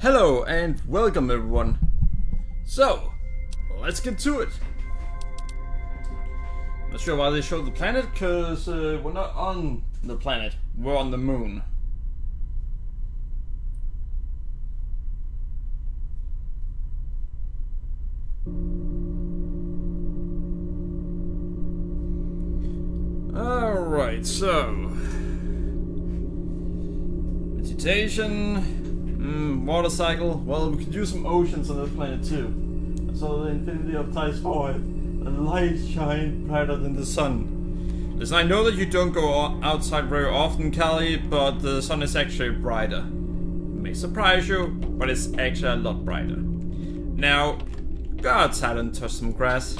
Hello and welcome everyone. So, let's get to it. Not sure why they showed the planet, because we're not on the planet, we're on the moon. Alright, so vegetation, water cycle. Well, we could use some oceans on this planet too. So the infinity of ties forward. The light shine brighter than the sun. Listen, I know that you don't go outside very often, Callie, but the sun is actually brighter. It may surprise you, but it's actually a lot brighter. Now, go outside and touch some grass.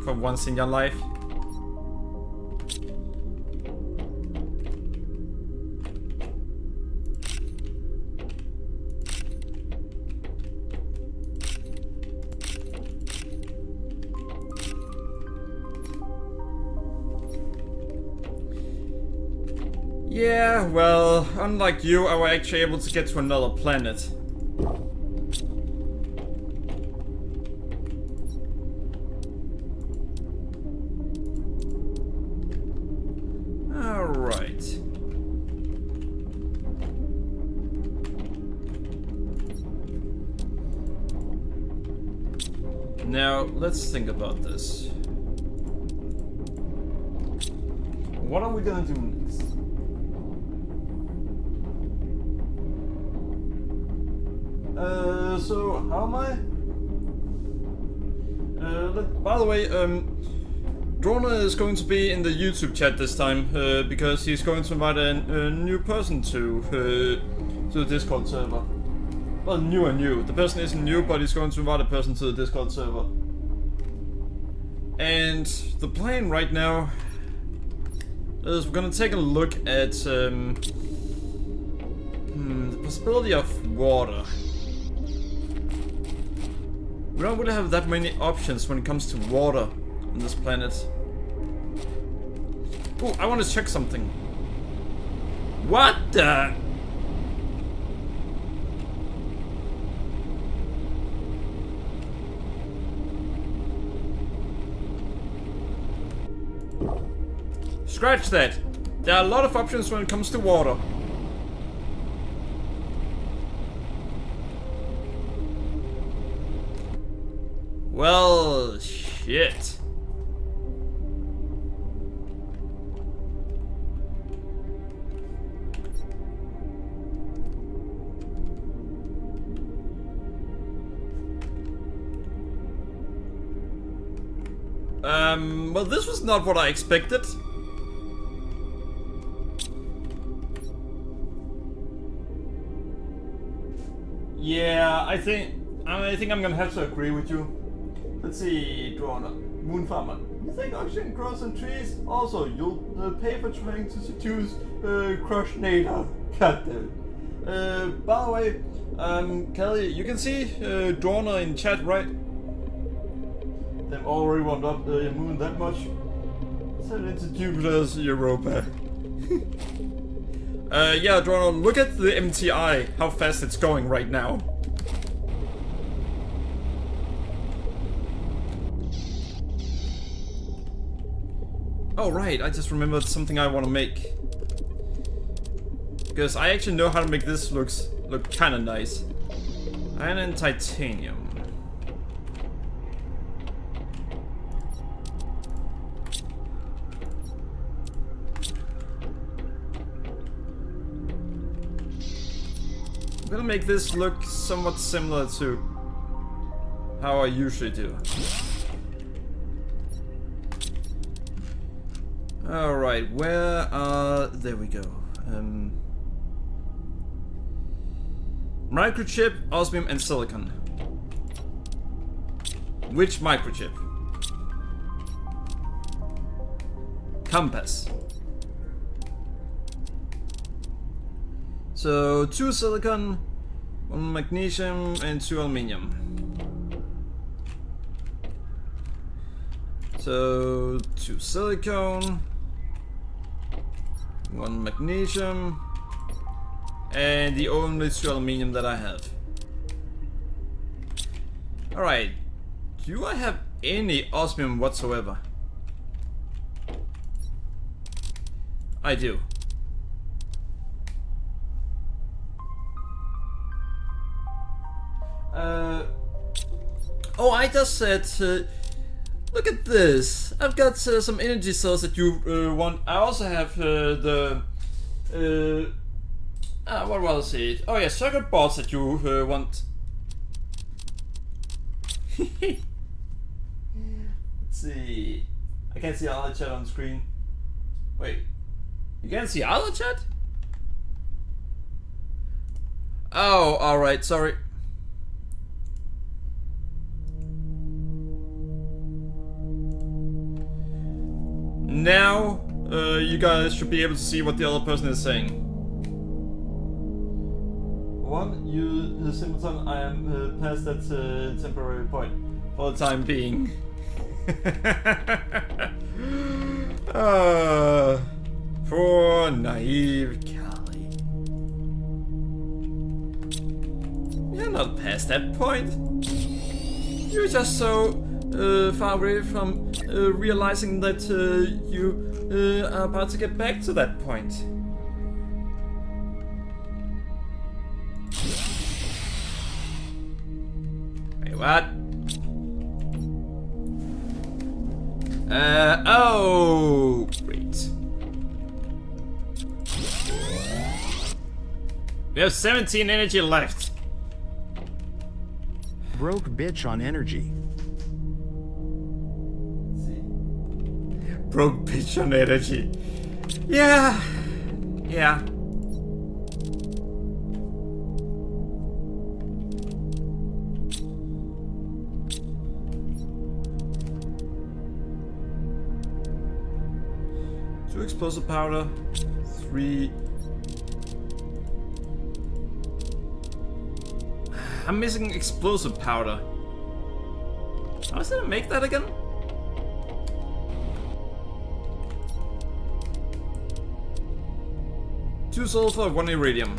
For once in your life. Yeah, well, unlike you, I was actually able to get to another planet. Alright. Now, let's think about this. What are we gonna do next? So how am I? By the way, Drona is going to be in the YouTube chat this time because he's going to invite a new person to the Discord server. Well, new and new. The person isn't new, but he's going to invite a person to the Discord server. And the plan right now is we're gonna take a look at the possibility of water. We don't really have that many options when it comes to water on this planet. Oh, I want to check something. What the? Scratch that. There are a lot of options when it comes to water. Well, shit. Well, this was not what I expected. Yeah, I think I'm gonna have to agree with you. Let's see, Drona. Moon farmer. You think oxygen grows on trees? Also, you'll pay for trying to seduce Crush Nader. God damn it. By the way, Kelly, you can see Drona in chat, right? They've already warmed up the moon that much. Send it into Jupiter's Europa. Yeah, Drona, look at the MTI, how fast it's going right now. Oh right, I just remembered something I want to make. Because I actually know how to make this look kind of nice. Iron and titanium. I'm gonna make this look somewhat similar to how I usually do. Alright, where are... there we go. Microchip, osmium and silicon. Which microchip? Compass. So 2 silicon, 1 magnesium and 2 aluminium. So 2 silicone, 1 magnesium, And the only true aluminium that I have. Alright. Do I have any osmium whatsoever? I do. Oh, I just said, look at this. I've got some energy cells that you want. I also have the, what was it? Oh yeah, circuit boards that you want. Let's see. I can't see all the chat on screen. Wait, you can't see all the chat? Oh, alright, sorry. Now, you guys should be able to see what the other person is saying. One, you simpleton, I am past that temporary point for the time being. Poor naive Callie. You're not past that point. You're just so far away from realizing that you are about to get back to that point. Wait, what? Oh, great. We have 17 energy left. Broke bitch on energy. Broke bitch on energy. Yeah. Yeah. Two explosive powder. 3. I'm missing explosive powder. How was I gonna make that again? 2 sulfur, 1 iridium.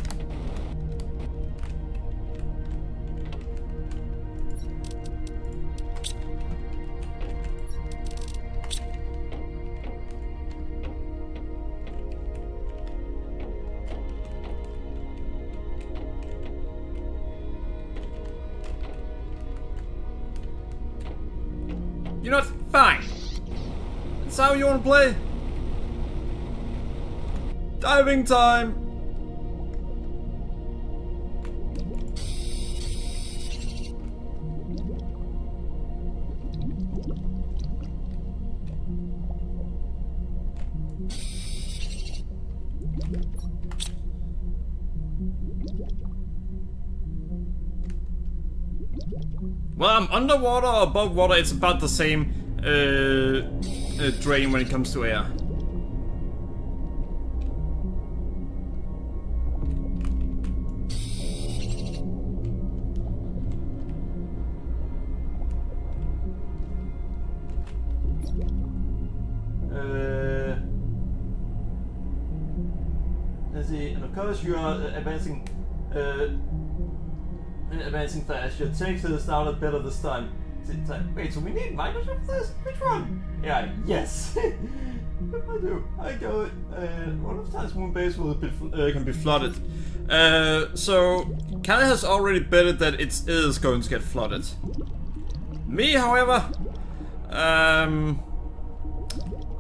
You know what? Fine. That's how you wanna play? Diving time! Well, I'm underwater or above water, it's about the same drain when it comes to air. Let's see, and of course you are advancing fast. Your takes started better this time. Wait, so we need Microsoft for this? Which one? Yeah, yes. What do I do? I go. One of the times Moonbase will can be flooded. So Callie has already betted that it is going to get flooded. Me, however,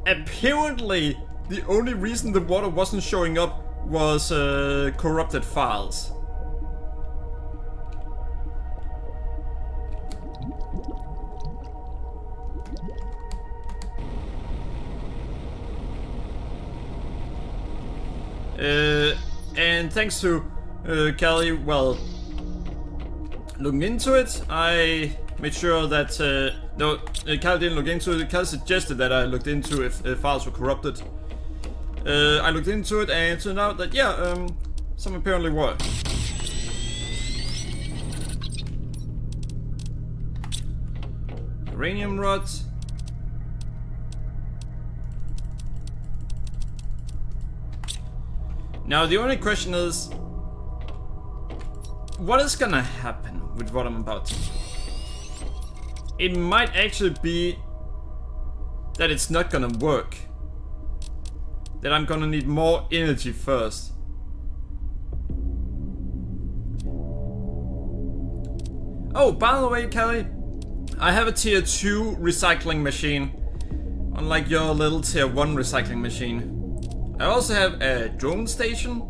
apparently the only reason the water wasn't showing up was corrupted files. And thanks to Callie, well, looking into it, I made sure that no, Callie didn't look into it. Callie suggested that I looked into if files were corrupted. I looked into it and it turned out that yeah, some apparently were. Uranium rods. Now the only question is, what is gonna happen with what I'm about to do? It might actually be that it's not gonna work. That I'm gonna need more energy first. Oh, by the way, Kelly, I have a tier 2 recycling machine, unlike your little tier 1 recycling machine. I also have a drone station.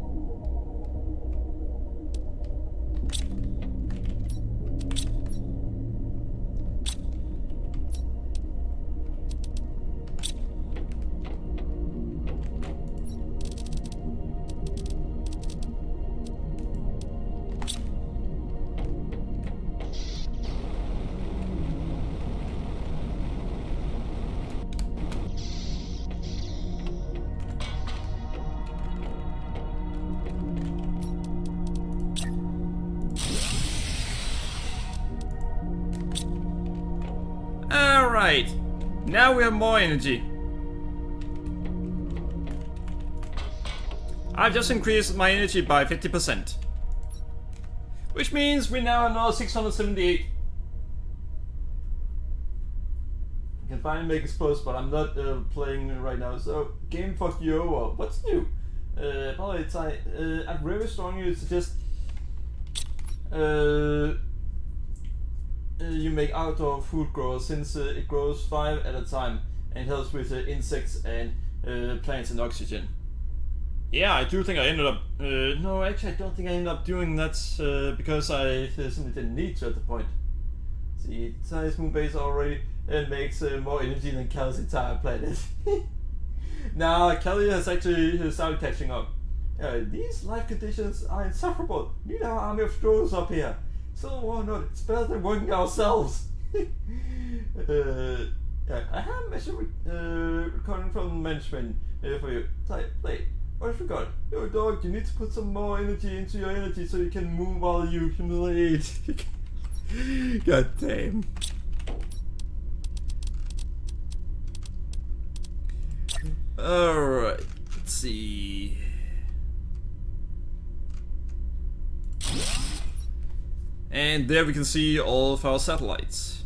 Alright, now we have more energy. I've just increased my energy by 50%. Which means we now have another 678. I can finally make explosions, but I'm not playing right now. So, game fuck you over. What's new? Probably I very strongly suggest you make outdoor food growers, since it grows 5 at a time and helps with insects and plants and oxygen. Yeah, I do think I ended up... no, actually I don't think I ended up doing that because I simply didn't need to at the point. See, Tiny's moon base already makes more energy than Kelly's entire planet. Now, Kelly has actually started catching up. These life conditions are insufferable. We need our army of drones up here. So why not? It's better than working ourselves. Yeah, I have a message recording from management for you. Play. What have you got? Yo dog, you need to put some more energy into your energy so you can move while you humiliate. God damn. Alright, let's see. And there we can see all of our satellites.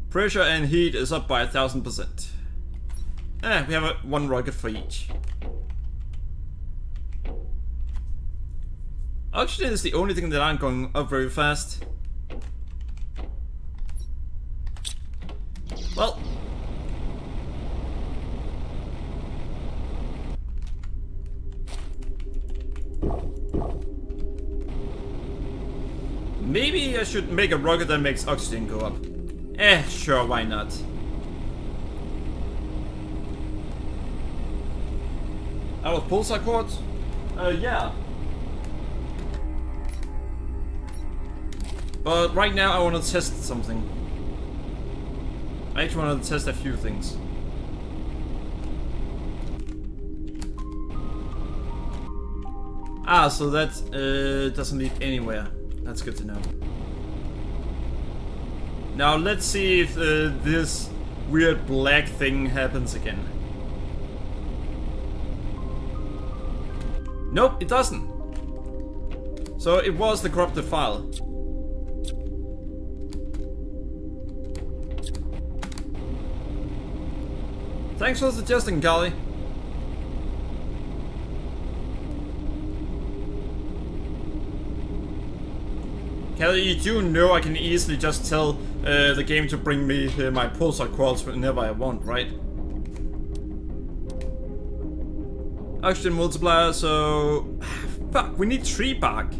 Pressure and heat is up by 1000%. We have one rocket for each. Oxygen is the only thing that aren't going up very fast. Well, maybe I should make a rocket that makes oxygen go up. Sure, why not? Out of pulsar quartz? Yeah. But right now I want to test something. I actually want to test a few things. So that doesn't lead anywhere. That's good to know. Now let's see if this weird black thing happens again. Nope, it doesn't. So it was the corrupted file. Thanks for suggesting, Kali. Kelly, you do know I can easily just tell the game to bring me my pulsar quartz whenever I want, right? Oxygen multiplier, so... Fuck, we need tree bark.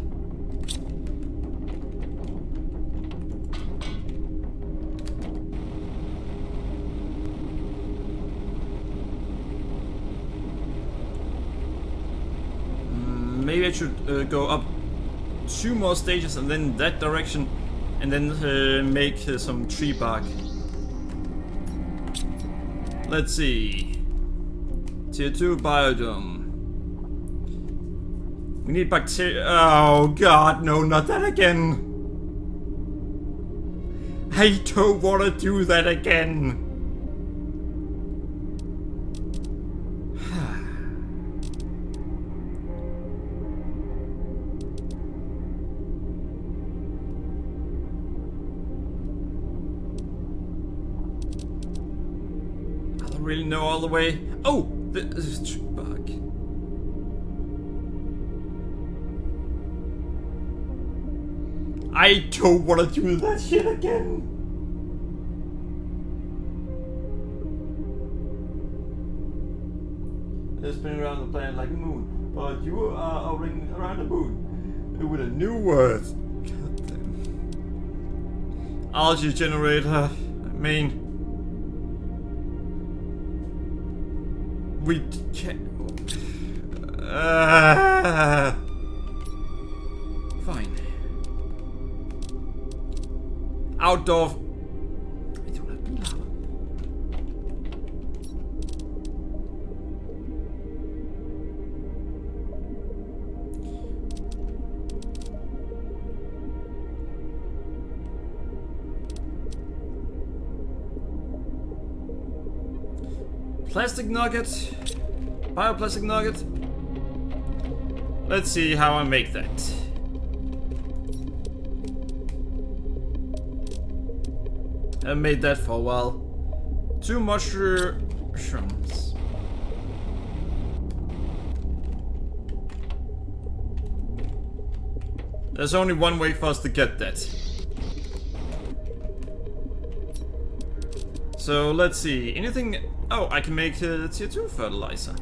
Maybe I should go up 2 more stages and then that direction, and then make some tree bark. Let's see. Tier 2 biodome. We need bacteria. Oh god, no, not that again. I don't want to do that again. really know all the way. Oh, this is tree bark. I don't want to do that shit again. Spinning around the planet like a moon, but you are hovering around the moon with a new word. Goddamn. Algae generator. I mean, we can't. Fine. Outdoor. I don't have to lava. Plastic nugget. Bioplastic nugget. Let's see how I make that. I made that for a while. 2 mushrooms. There's only one way for us to get that. So let's see. Anything? Oh, I can make tier 2 fertilizer.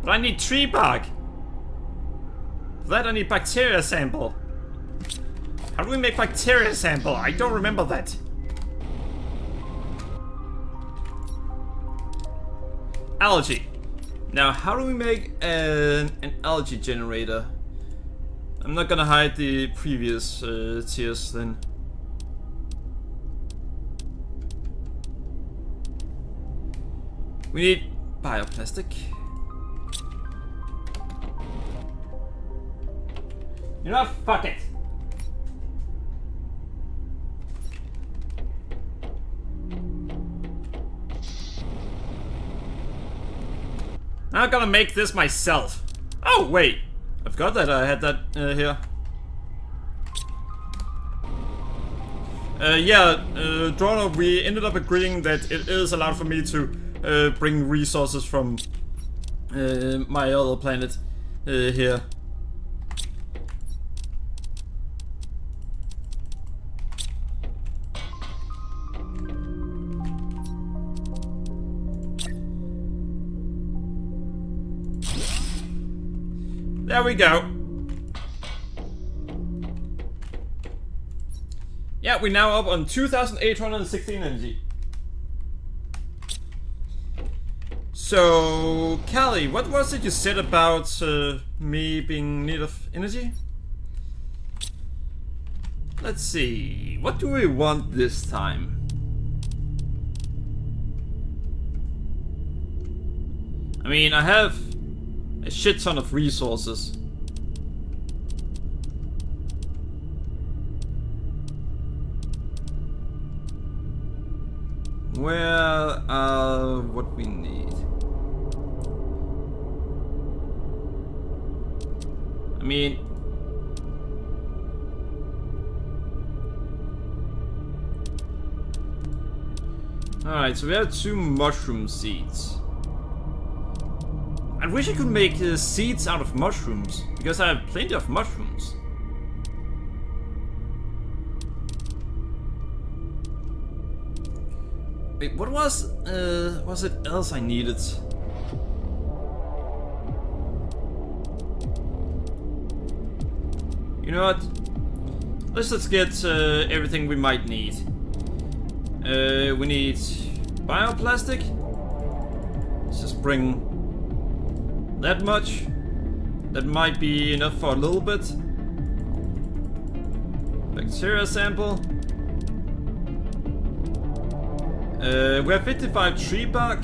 But I need tree bark. For that I need bacteria sample. How do we make bacteria sample? I don't remember that. Algae. Now, how do we make an algae generator? I'm not gonna hide the previous tiers then. We need bioplastic. You know, fuck it. I'm gonna make this myself. Oh, wait. I forgot that I had that here. Droner, we ended up agreeing that it is allowed for me to bring resources from my other planet here. There we go. Yeah, we're now up on 2,816 energy. So, Callie, what was it you said about me being in need of energy? Let's see. What do we want this time? I mean, I have a shit ton of resources. Where are what we need? I mean, alright, so we have 2 mushroom seeds. I wish I could make seeds out of mushrooms, because I have plenty of mushrooms. Wait, what was it else I needed? You know what? Let's just get everything we might need. We need bioplastic. Let's just bring that much. That might be enough for a little bit. Bacteria sample. We have 55 tree bark.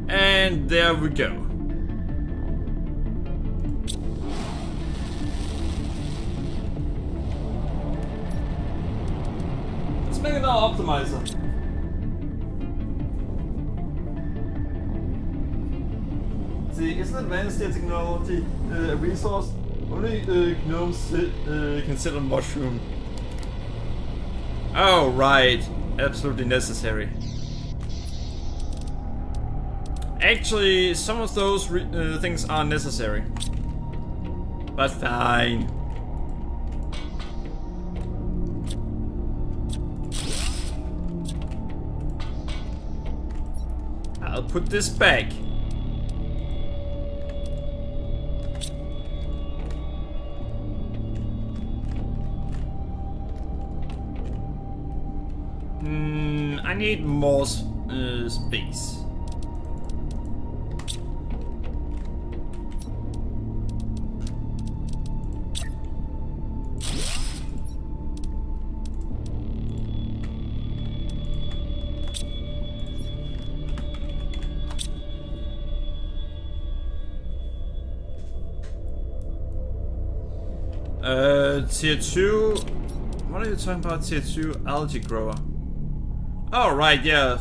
And there we go. Let's make another optimizer. See, isn't advanced tier technology a resource? Only gnomes consider mushroom. Oh, right. Absolutely necessary. Actually, some of those things are necessary. But fine. I'll put this back. I need more space. Tier 2... What are you talking about, tier 2 algae grower? Oh, right, yeah.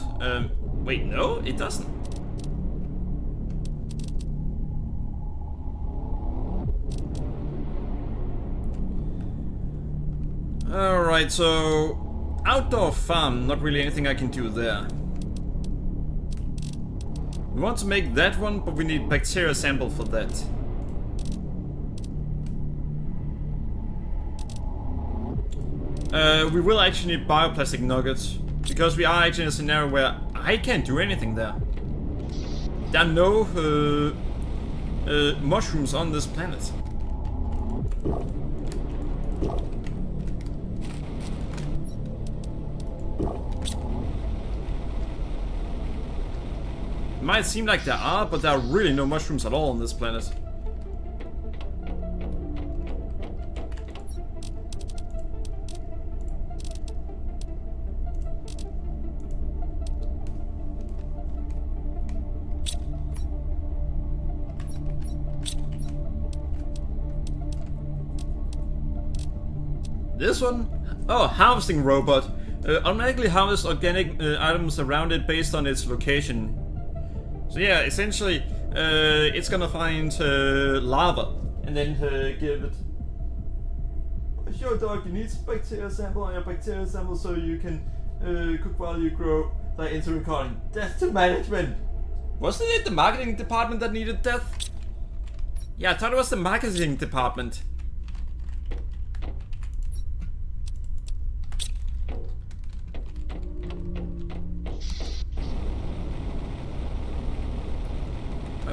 Wait, no, it doesn't. Alright, so... Outdoor farm, not really anything I can do there. We want to make that one, but we need bacteria sample for that. We will actually need bioplastic nuggets, because we are actually in a scenario where I can't do anything there. There are no mushrooms on this planet. It might seem like there are, but there are really no mushrooms at all on this planet. This one? Oh, harvesting robot. Automatically harvest organic items around it based on its location. So yeah, essentially, it's gonna find lava and then give it. Sure, dog, you need bacteria sample on your bacteria sample so you can cook while you grow. Like into recording. Death to management. Wasn't it the marketing department that needed death? Yeah, I thought it was the marketing department.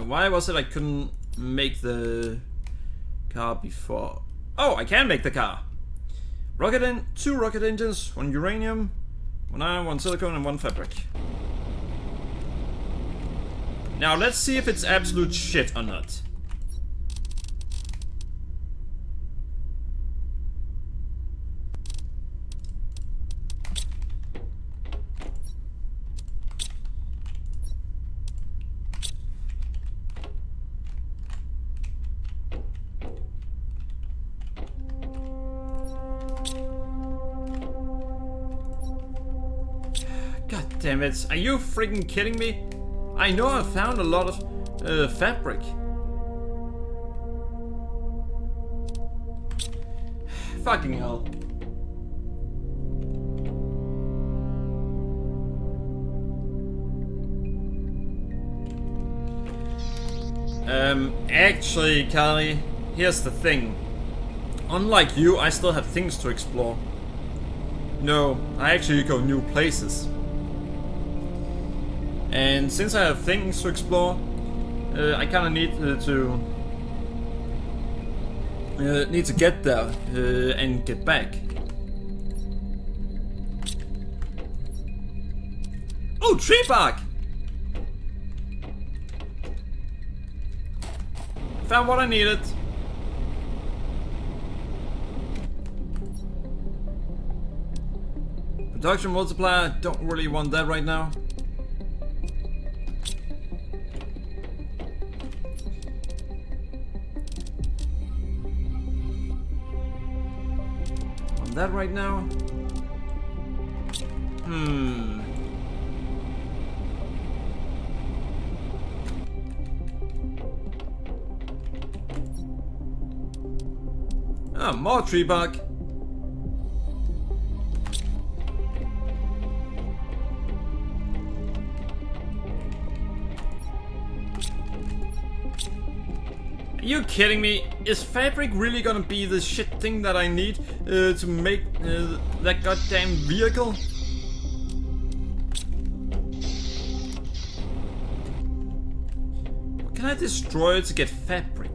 Why was it I couldn't make the car before? Oh, I can make the car! Two rocket engines, 1 uranium, 1 iron, 1 silicone, and 1 fabric. Now let's see if it's absolute shit or not. God damn it, are you freaking kidding me? I know I found a lot of fabric. Fucking hell. Actually, Kali, here's the thing. Unlike you, I still have things to explore. No, I actually go new places. And since I have things to explore, I kind of need to get there and get back. Oh, tree bark! Found what I needed. Production multiplier, don't really want that right now. Want that right now? Ah, more tree bark. you kidding me? Is fabric really gonna be the shit thing that I need to make that goddamn vehicle? What can I destroy to get fabric?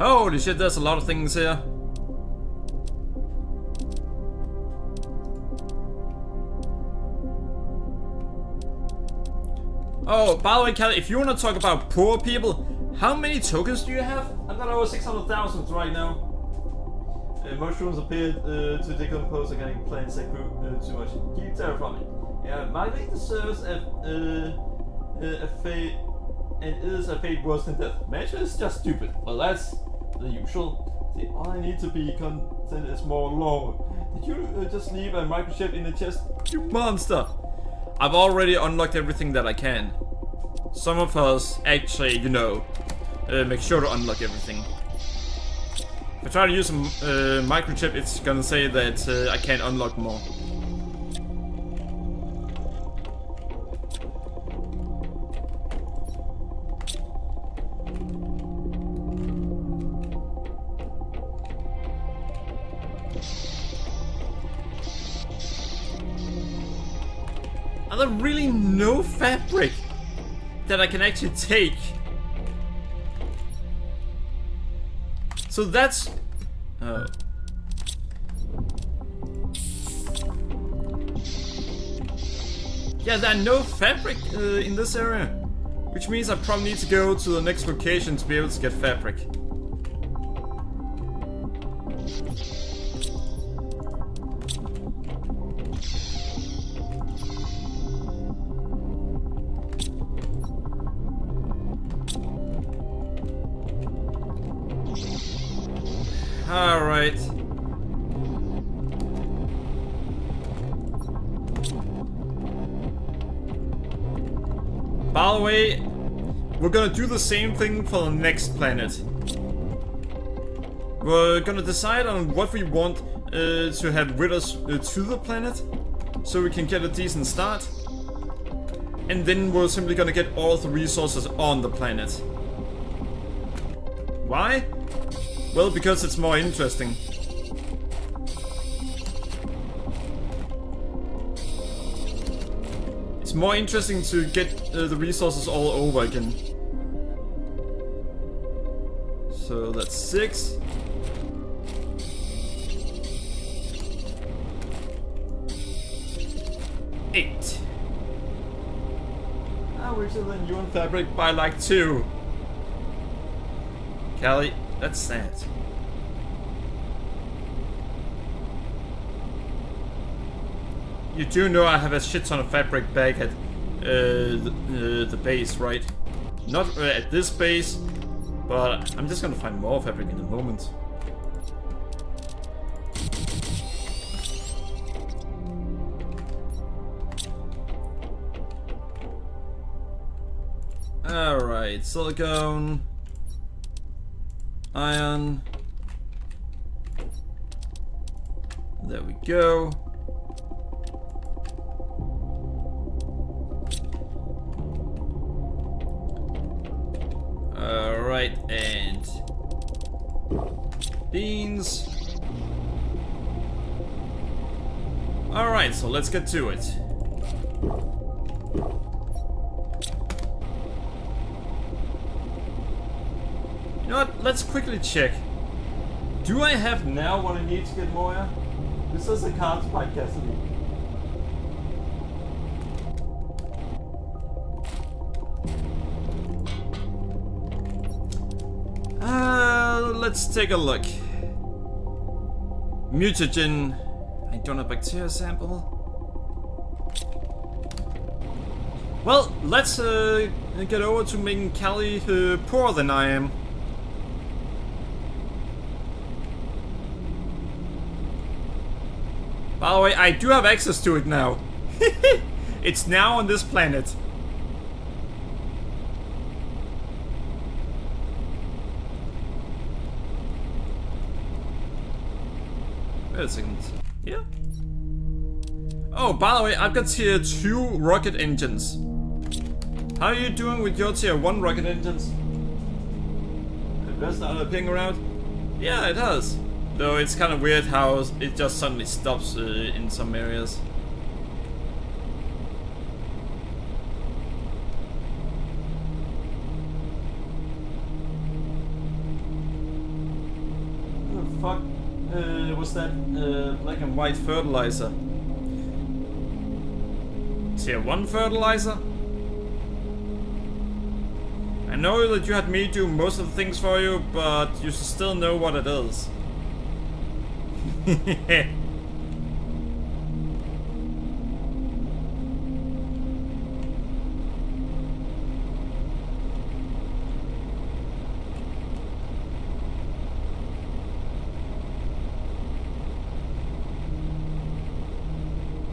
Holy shit, there's a lot of things here. Oh, by the way, Kelly, if you want to talk about poor people, how many tokens do you have? I've got over 600,000 right now. Mushrooms appeared to decompose again. Plants that grew too much. Keep terraforming. Yeah, my lady deserves a fate, and is a fate worse than death. Mansion is just stupid. Well, that's the usual. See, all I need to be content is more lore. Did you just leave a microchip in the chest? You monster! I've already unlocked everything that I can. Some of us actually, you know, make sure to unlock everything. If I try to use a microchip, it's gonna say that I can't unlock more. Are there really no fabric that I can actually take? So that's... oh. Yeah, there are no fabric in this area. Which means I probably need to go to the next location to be able to get fabric. Alright. By the way, we're gonna do the same thing for the next planet. We're gonna decide on what we want to have with us to the planet, so we can get a decent start. And then we're simply gonna get all the resources on the planet. Why? Well, because it's more interesting. It's more interesting to get the resources all over again. So that's 6. Eight. I wish than you and fabric by like 2. Callie, that's sad. You do know I have a shit ton of fabric back at the base, right? Not at this base, but I'm just gonna find more fabric in a moment. Alright, silicone, iron. There we go. Alright, and beans. Alright, so let's get to it. You know what? Let's quickly check. Do I have now what I need to get Moya? This is a card by Cassidy. Let's take a look. Mutagen. I don't have bacteria sample. Well, let's get over to making Callie poorer than I am. By the way, I do have access to it now. It's now on this planet. Wait a second. Yeah. Oh, by the way, I've got tier 2 rocket engines. How are you doing with your tier 1 rocket engines? It just started ping around? Yeah, it has. Though it's kind of weird how it just suddenly stops in some areas. What the fuck was that black and white fertilizer? Tier 1 fertilizer? I know that you had me do most of the things for you, but you should still know what it is.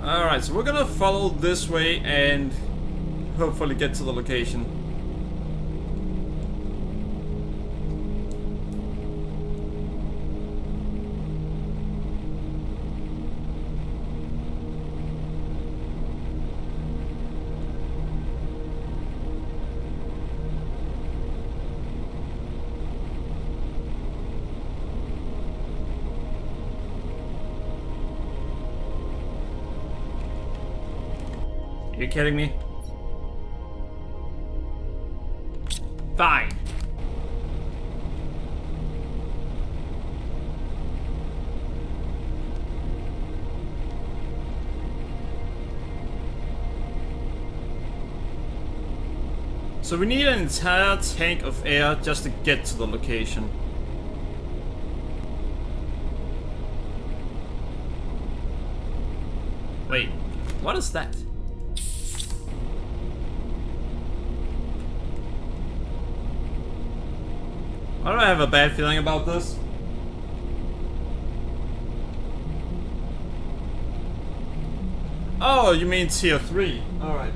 Alright, so we're gonna follow this way and hopefully get to the location. Are you kidding me? Fine. So we need an entire tank of air just to get to the location. Wait, what is that? Why do I have a bad feeling about this? Oh, you mean tier 3. Alright.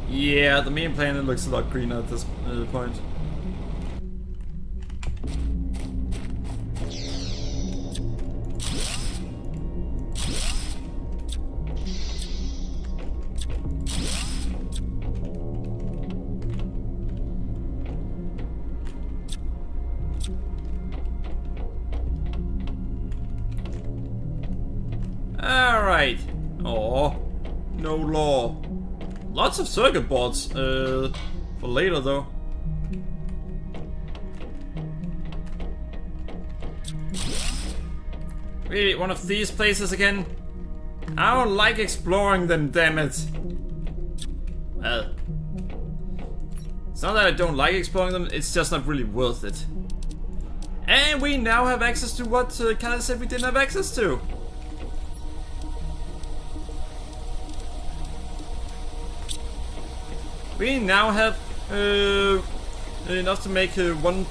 Yeah, the main planet looks a lot greener at this point. Alright. Oh, no law. Lots of circuit boards for later though. Really, one of these places again? I don't like exploring them, damn it. Well, it's not that I don't like exploring them, it's just not really worth it. And we now have access to what Kyle said we didn't have access to. We now have enough to make one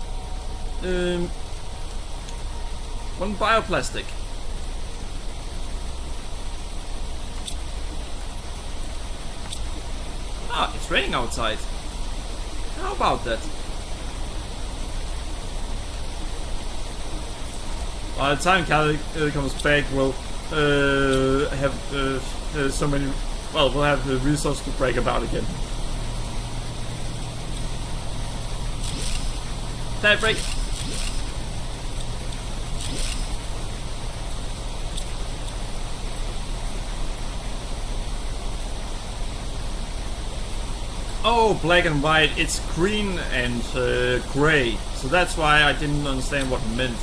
bioplastic. Ah, it's raining outside. How about that? By the time Callie comes back, we'll have so many. Well, we'll have the resource to brag about again. Tire break. Oh, black and white. It's green and gray. So that's why I didn't understand what it meant.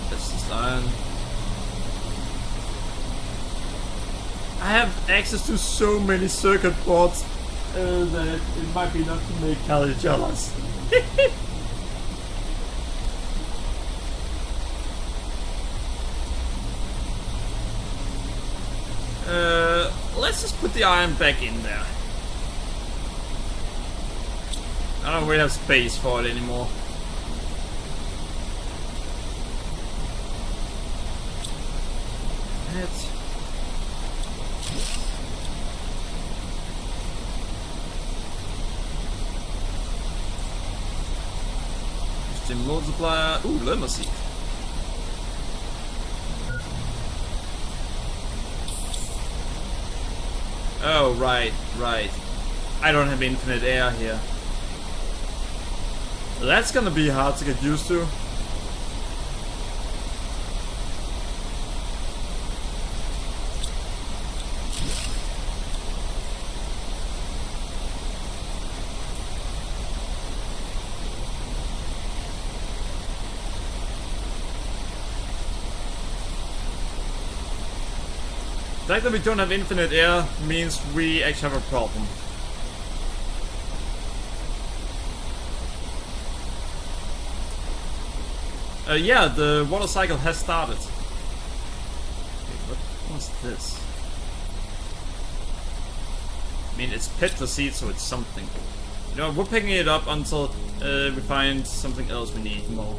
This is iron. I have access to so many circuit boards that it might be enough to make Callie jealous. Let's just put the iron back in there. I don't really have space for it anymore. Energy multiplier. Ooh, learner seed. Oh, right. I don't have infinite air here. That's gonna be hard to get used to. The fact that we don't have infinite air means we actually have a problem. Yeah, the water cycle has started. Wait, what was this? I mean, it's petra seed, so it's something. You know, we're picking it up until we find something else we need more.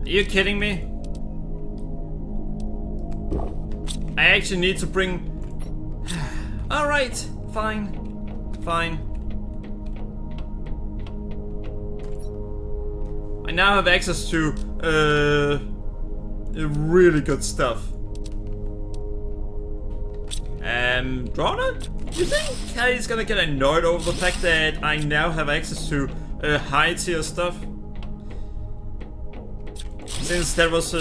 Are you kidding me? I actually need to bring... Alright, fine. I now have access to really good stuff. Drona? You think Kylie's gonna get annoyed over the fact that I now have access to high tier stuff? Since that was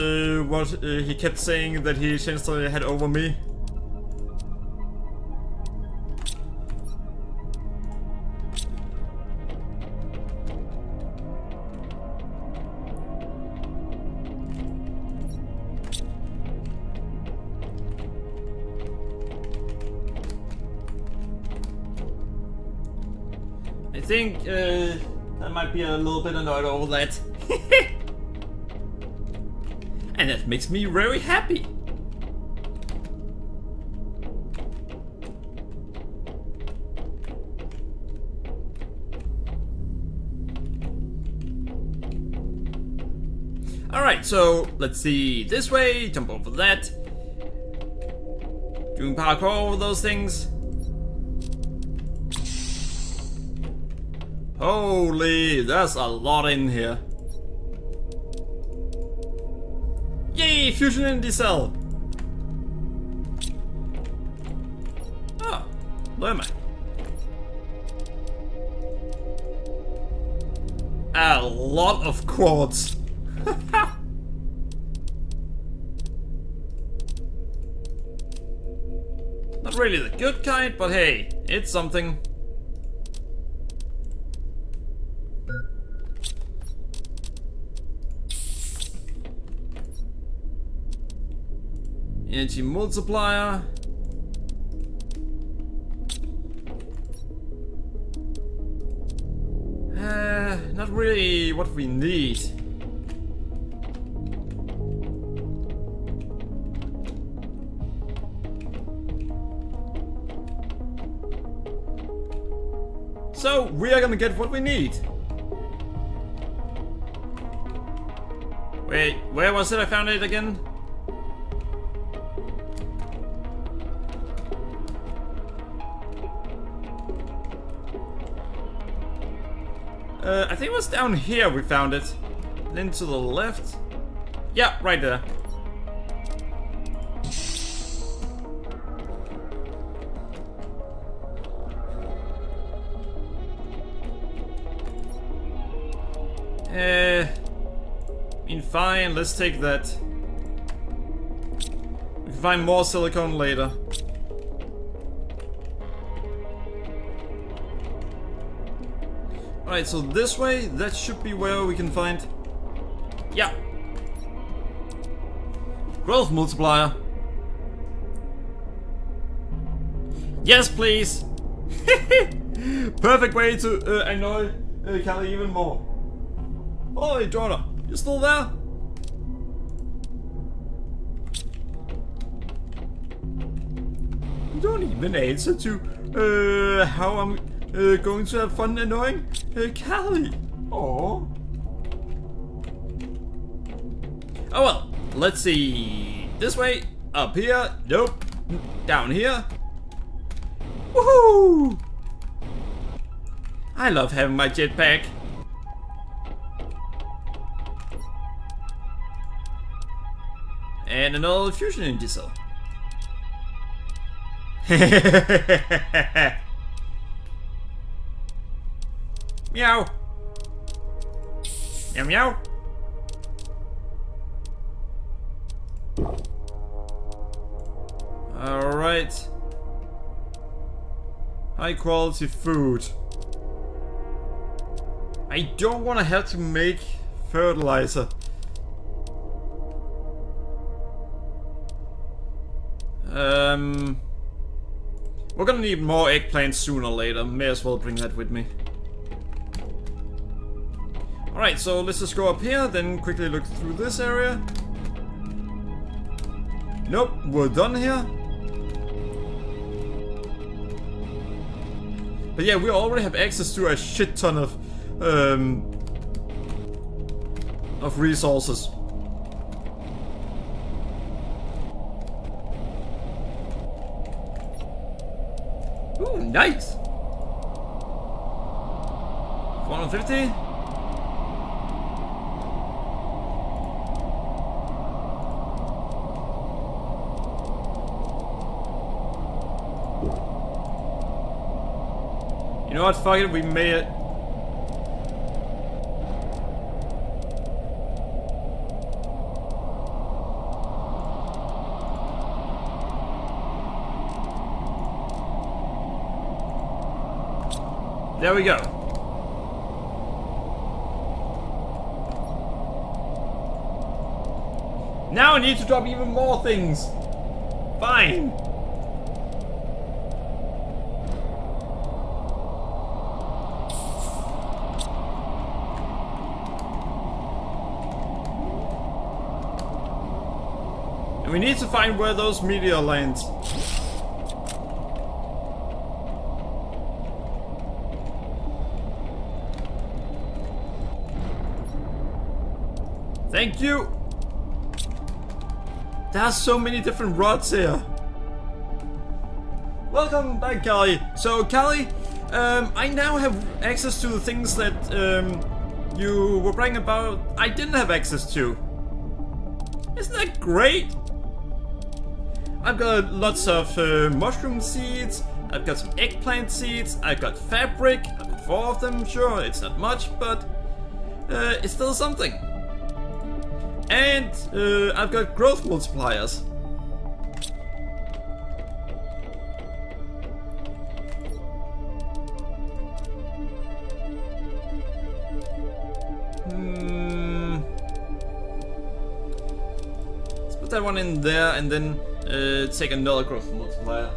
what he kept saying that he essentially had over me. I think I might be a little bit annoyed over that. And that makes me very happy. Alright, so let's see. This way, jump over that. Doing parkour over those things. Holy, there's a lot in here. Yay, fusion energy cell. Oh, lemon. A lot of quartz. Not really the good kind, but hey, it's something. Energy multiplier. Not really what we need. So we are gonna get what we need. Wait, where was it I found it again? I think it was down here we found it. Then to the left. Yeah, right there. I mean, fine, let's take that. We can find more silicone later. Alright, so this way, that should be where we can find... Yeah. Growth multiplier. Yes, please. Perfect way to annoy Callie even more. Oh, hey, Jonah, you still there? You don't even answer to how I'm going to have fun annoying Callie. Aww. Oh well, Let's see. This way. Up here. Nope. Down here. Woohoo! I love having my jetpack. And another fusion energy cell. Meow. Meow meow. Alright. High quality food. I don't want to have to make fertilizer. We're gonna need more eggplants sooner or later. May as well bring that with me. Alright, so let's just go up here, then quickly look through this area. Nope, we're done here. But yeah, we already have access to a shit ton of resources. Ooh, nice! 450? You know what, fuck it, we made it. There we go. Now I need to drop even more things. Fine. And we need to find where those meteor lands. Thank you! There's so many different rods here. Welcome back, Callie. So, Callie, I now have access to the things that you were bragging about I didn't have access to. Isn't that great? I've got lots of mushroom seeds, I've got some eggplant seeds, I've got fabric, I've got 4 of them, sure, it's not much, but it's still something. And I've got growth multipliers. Let's put that one in there and then take another growth multiplier.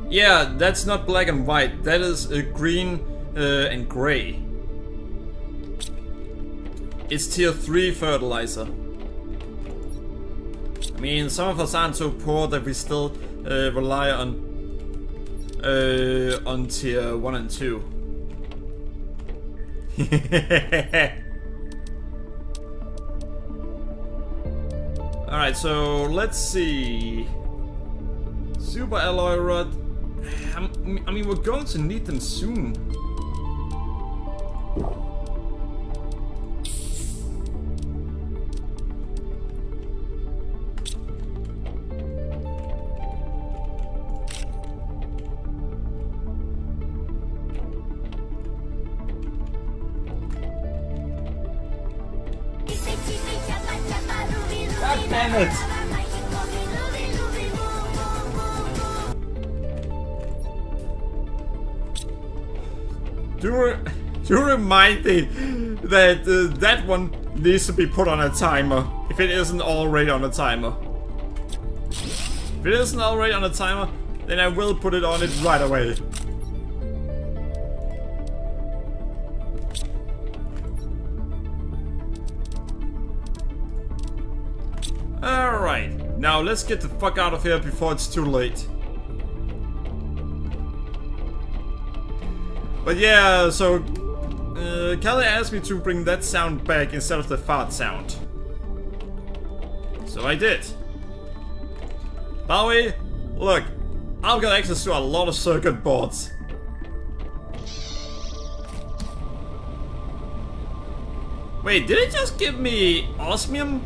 Yeah, that's not black and white. That is green and gray. It's tier 3 fertilizer. I mean, some of us aren't so poor that we still rely on tier 1 and 2. Alright, so let's see. Super alloy rod. I mean, we're going to need them soon. God damn it! Do remind me that that one needs to be put on a timer if it isn't already on a timer. If it isn't already on a timer, then I will put it on it right away. Alright, now let's get the fuck out of here before it's too late. But yeah, so Kelly asked me to bring that sound back instead of the fart sound. So I did. By the way, look, I've got access to a lot of circuit boards. Wait, did it just give me osmium?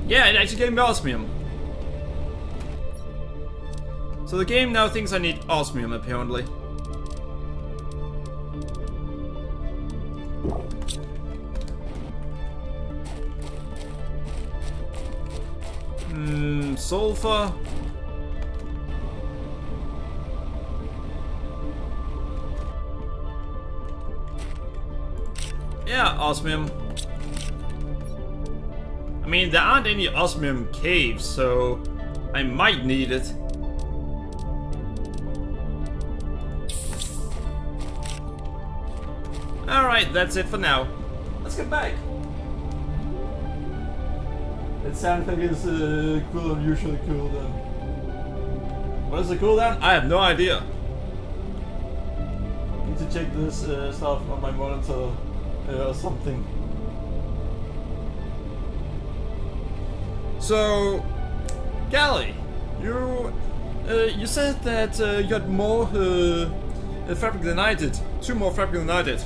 Yeah, it actually gave me osmium. So the game now thinks I need osmium, apparently. Sulfur. Yeah, osmium. I mean, there aren't any osmium caves, so I might need it. Alright, that's it for now. Let's get back. It sounds like it's cool and usually cooldown. What is the cooldown? I have no idea. Need to check this stuff on my monitor or something. So, Gally, you said that you had more fabric than I did. 2 more fabric than I did.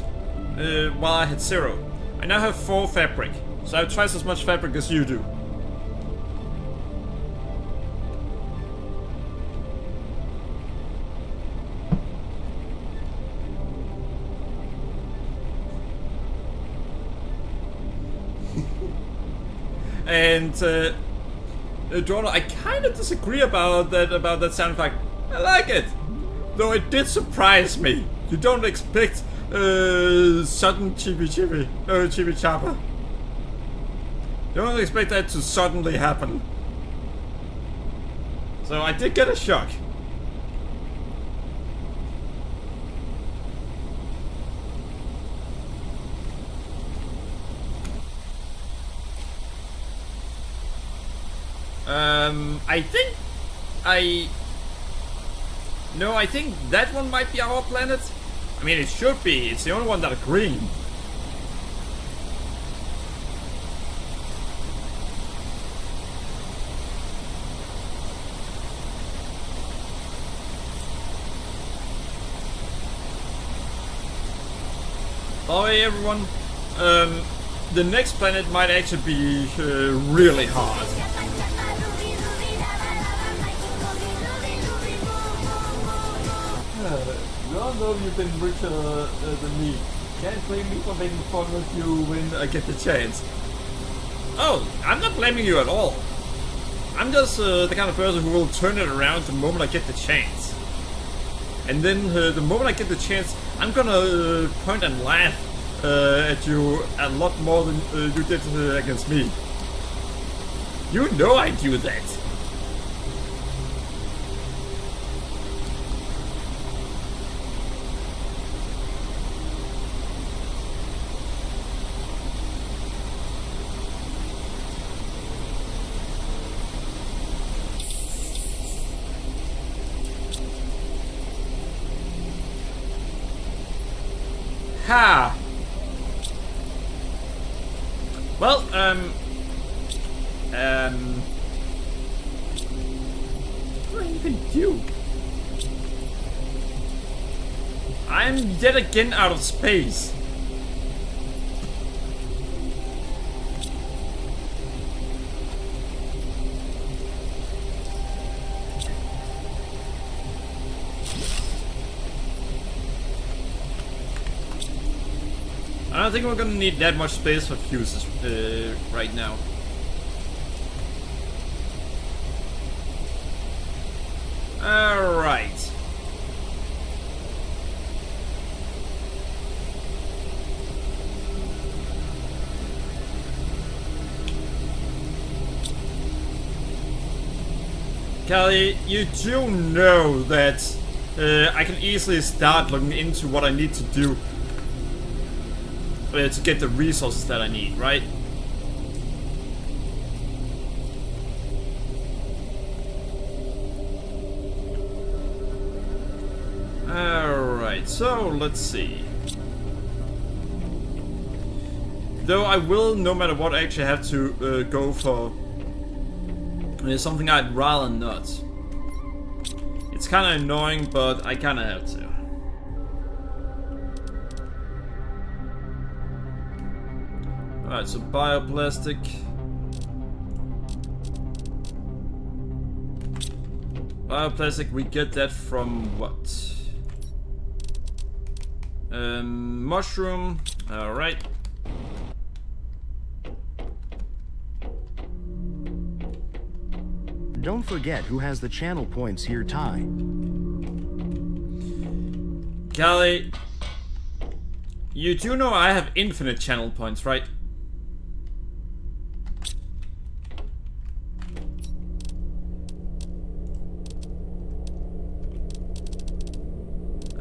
While I had 0. I now have 4 fabric, so I have twice as much fabric as you do. And Jordan, I kind of disagree about that sound effect. I like it, though it did surprise me. You don't expect sudden chibi chopper. You don't expect that to suddenly happen. So I did get a shock. I think that one might be our planet. I mean, it should be. It's the only one that are green. By the way, everyone, the next planet might actually be really hard. We all know you've been richer than me. Can't blame me for making fun of you when I get the chance. Oh, I'm not blaming you at all. I'm just the kind of person who will turn it around the moment I get the chance. And then the moment I get the chance, I'm gonna point and laugh at you a lot more than you did against me. You know I do that. Ha! Well, what do I even do? I'm yet again out of space. I don't think we're gonna need that much space for fuses right now. Alright. Kelly, you do know that I can easily start looking into what I need to do to get the resources that I need, right? Alright, so let's see. Though I will, no matter what, actually have to go for something I'd rather not. It's kind of annoying, but I kind of have to. Alright, so bioplastic. Bioplastic, we get that from what? Mushroom. Alright. Don't forget who has the channel points here, Ty. Callie, you do know I have infinite channel points, right?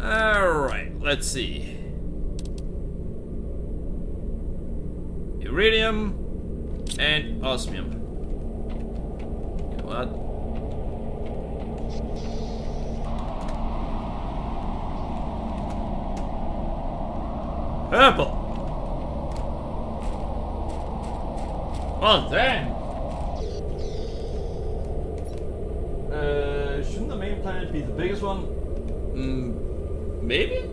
Alright, let's see. Iridium and osmium. What? Purple! Well then! Shouldn't the main planet be the biggest one? Maybe?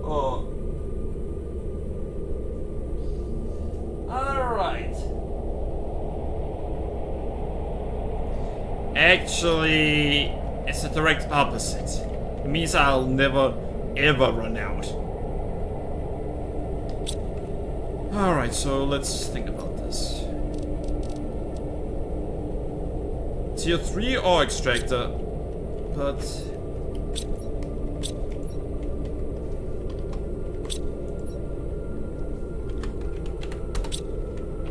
Or... Alright. Actually, it's the direct opposite. It means I'll never, ever run out. Alright, so let's think about this. Tier 3 ore extractor, but...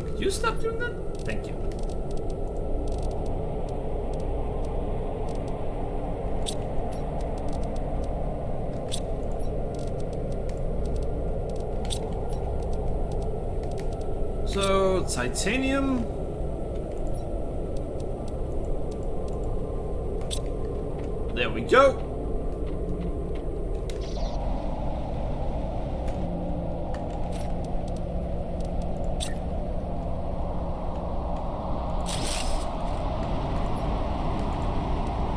Could you stop doing that? Thank you. So, titanium. There we go.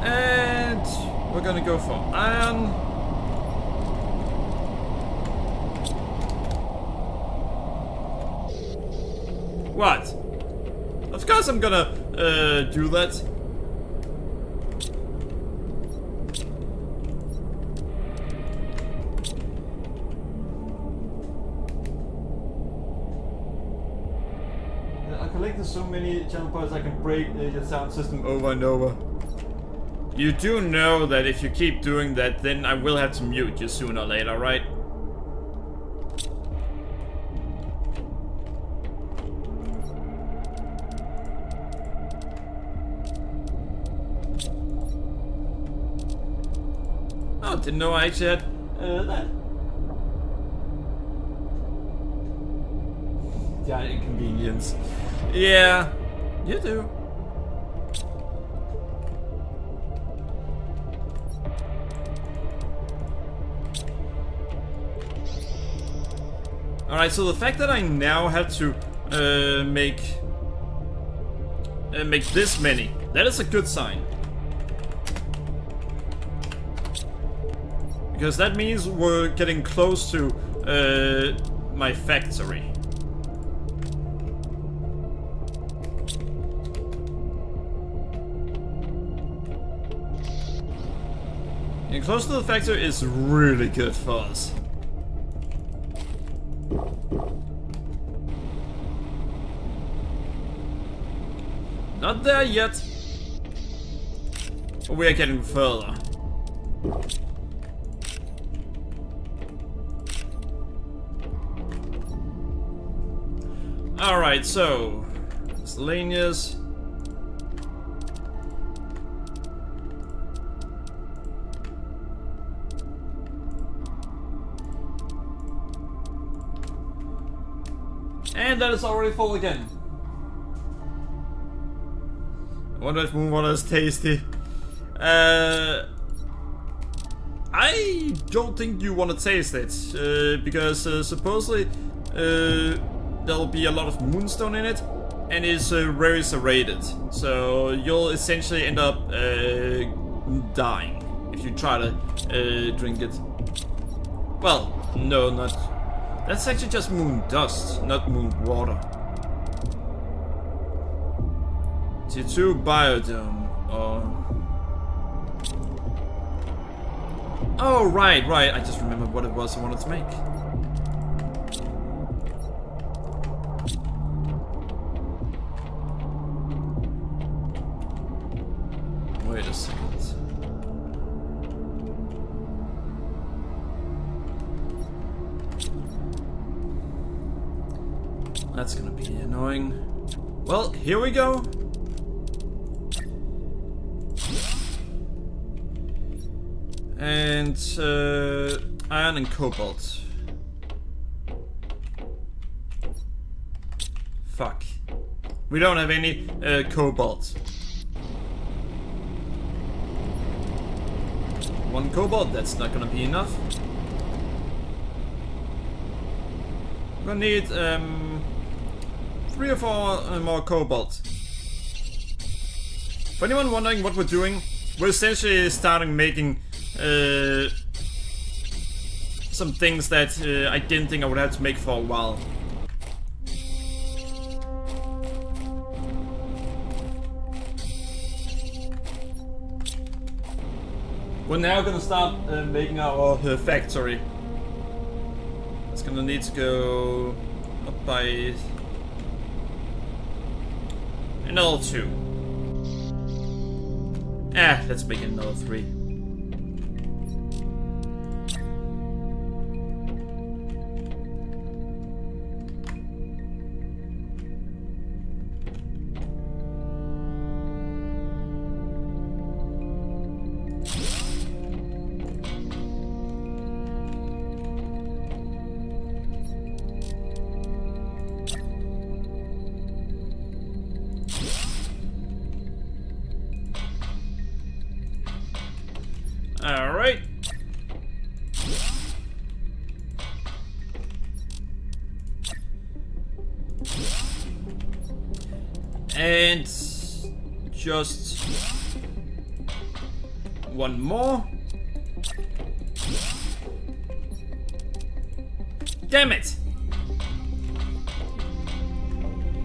And we're gonna go for iron. What? Of course I'm gonna do that. I collected so many channel points I can break your sound system over and over. You do know that if you keep doing that, then I will have to mute you sooner or later, right? Oh, didn't know I actually had that. Yeah, inconvenience. Yeah, you do. Alright, so the fact that I now have to make this many, that is a good sign. Because that means we're getting close to my factory. And close to the factory is really good for us. Not there yet. But we are getting further. Alright, so miscellaneous. And that is already full again. I wonder if moon water is tasty. I don't think you want to taste it, because supposedly there'll be a lot of moonstone in it, and it's very serrated. So you'll essentially end up dying if you try to drink it. Well, no, not. That's actually just moon dust, not moon water. T2 biodome, or... Oh, right. I just remembered what it was I wanted to make. Wait a second. That's gonna be annoying. Well, here we go. And iron and cobalt. Fuck. We don't have any cobalt. One cobalt, that's not gonna be enough. We're gonna need 3 or 4 more cobalt. For anyone wondering what we're doing, we're essentially starting making some things that I didn't think I would have to make for a while. We're now gonna start making our factory. It's gonna need to go up by another 2. Let's make it another 3. Alright. And just 1 more. Damn it!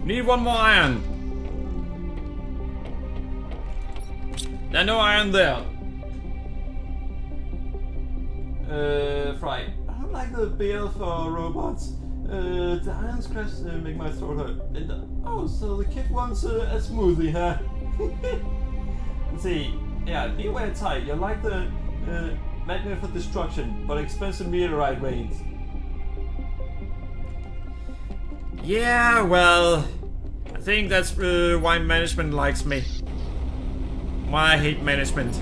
Need 1 more iron. There's no iron there. Fry. I don't like the beer for robots. The iron scratch make my throat hurt. And, oh, so the kid wants a smoothie, huh? Let's see. Yeah, beware tight. You're like the magnet for destruction, but expensive meteorite rains. Yeah, well, I think that's why management likes me. Why I hate management.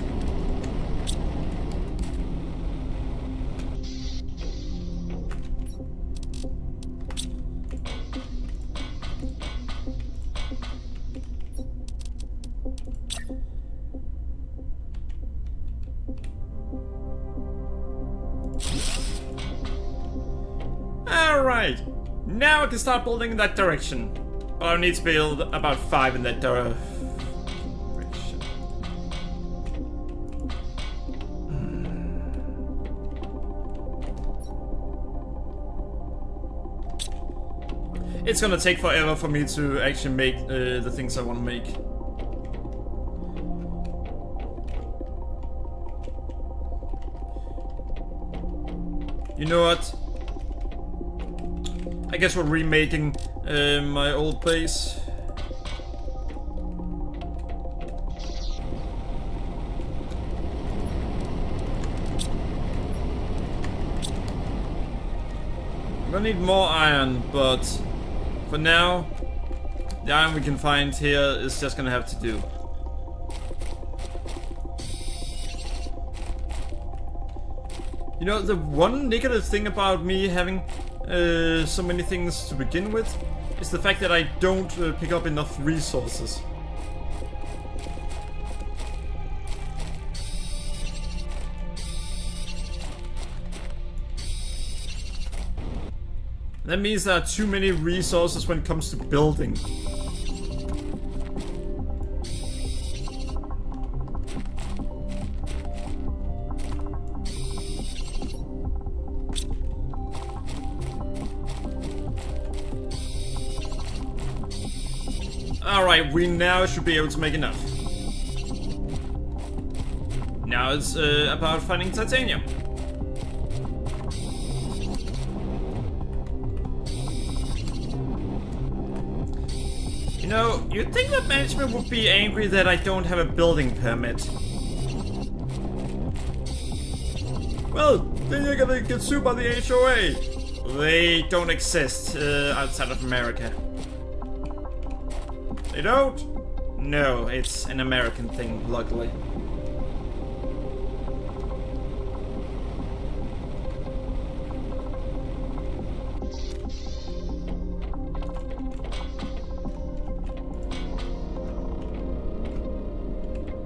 Alright, now I can start building in that direction. But I need to build about 5 in that direction. It's gonna take forever for me to actually make the things I want to make. You know what? I guess we're remaking my old base. I'm gonna need more iron, but for now, the iron we can find here is just gonna have to do. You know, the one negative thing about me having so many things to begin with is the fact that I don't pick up enough resources. That means there are too many resources when it comes to building. Alright, we now should be able to make enough. Now it's about finding titanium. You know, you'd think that management would be angry that I don't have a building permit. Well, then you're gonna get sued by the HOA. They don't exist outside of America. They don't? No, it's an American thing, luckily.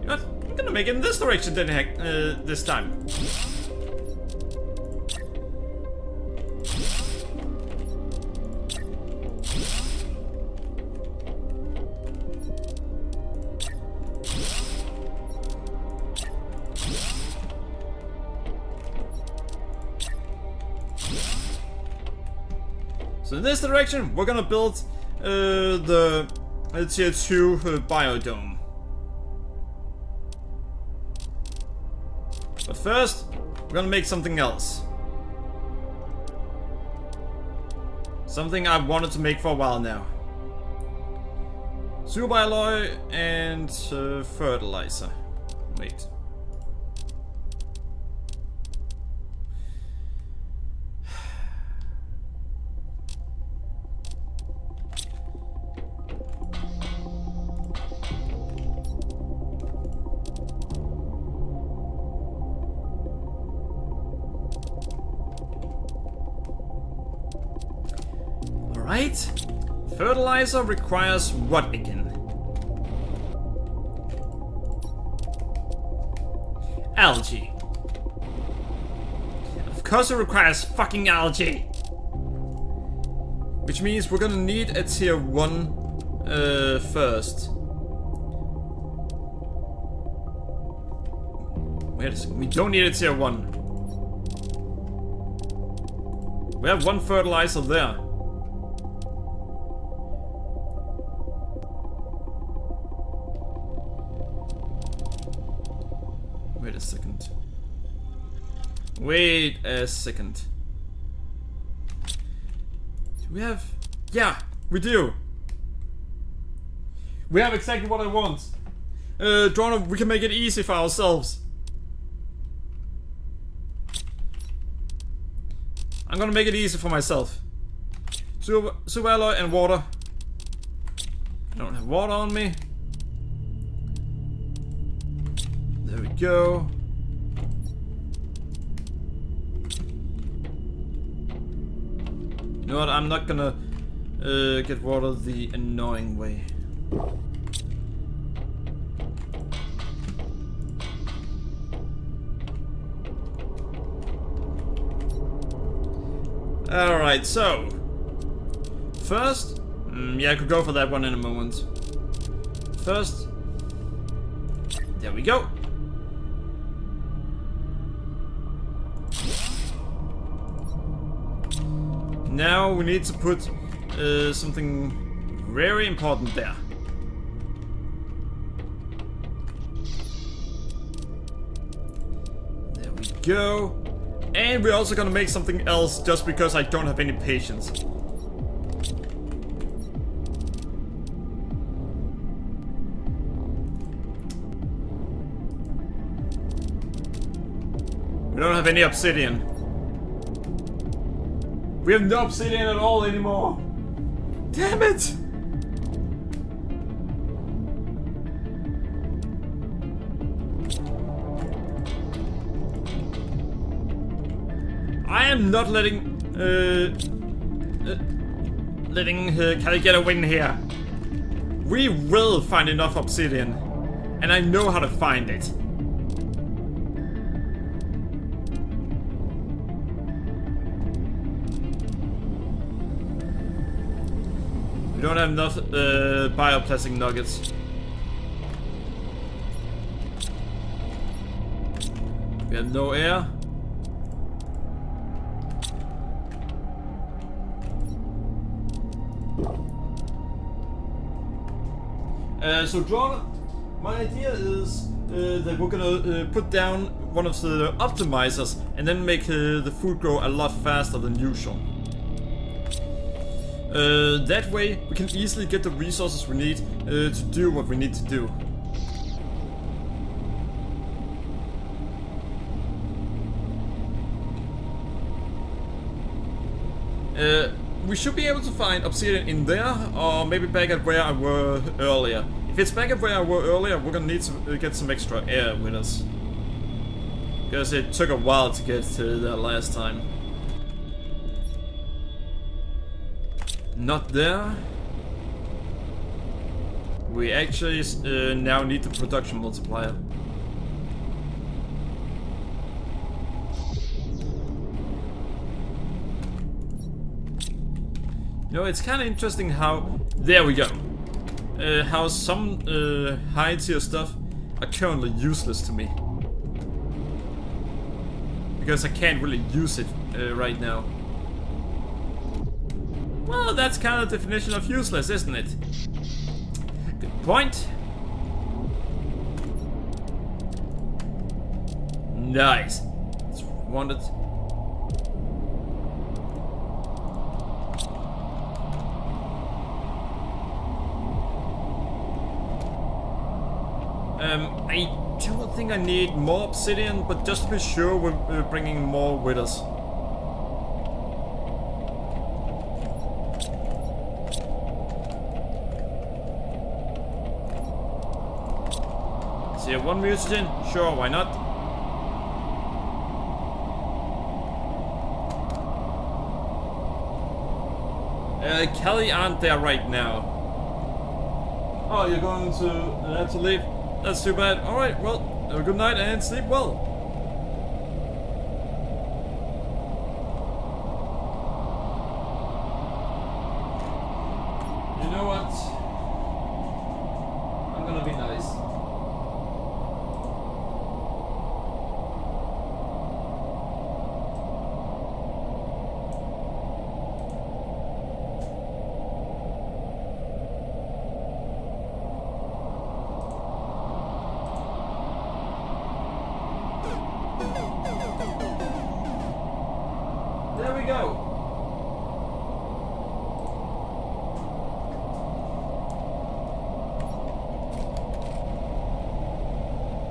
You know what? I'm gonna make it in this direction then, heck, this time. So in this direction, we're gonna build the tier 2 biodome. But first, we're gonna make something else. Something I've wanted to make for a while now. Super alloy and fertilizer. Wait. Right? Fertilizer requires what again? Algae. Of course it requires fucking algae. Which means we're gonna need a tier 1 first. Wait a second, we don't need a tier 1. We have 1 fertilizer there. Wait a second. Wait a second. Do we have... Yeah, we do. We have exactly what I want. Drona, we can make it easy for ourselves. I'm gonna make it easy for myself. Super alloy and water. I don't have water on me. There we go. You know what? I'm not gonna get water the annoying way. Alright, so first, yeah, I could go for that one in a moment. First, there we go. Now we need to put something very important there. There we go. And we're also gonna make something else just because I don't have any patience. We don't have any obsidian. We have no obsidian at all anymore. Damn it! I am not letting Kelly get a win here. We will find enough obsidian, and I know how to find it. don't have enough bioplastic nuggets. We have no air. So Jordan, my idea is that we're gonna put down one of the optimizers and then make the food grow a lot faster than usual. That way we can easily get the resources we need to do what we need to do. We should be able to find obsidian in there, or maybe back at where I were earlier. If it's back at where I were earlier, we're gonna need to get some extra air with us. Because it took a while to get to that last time. Not there. We actually now need the production multiplier. You know, it's kind of interesting how... There we go. How some high tier stuff are currently useless to me. Because I can't really use it right now. Well, that's kind of the definition of useless, isn't it? Good point. Nice. It's wanted. I don't think I need more obsidian, but just to be sure we're bringing more with us. Is here one mutagen? Sure, why not? Kelly aren't there right now. Oh, you're going to have to leave? That's too bad. Alright, well, have a good night and sleep well. You know what? I'm gonna be nice. There we go.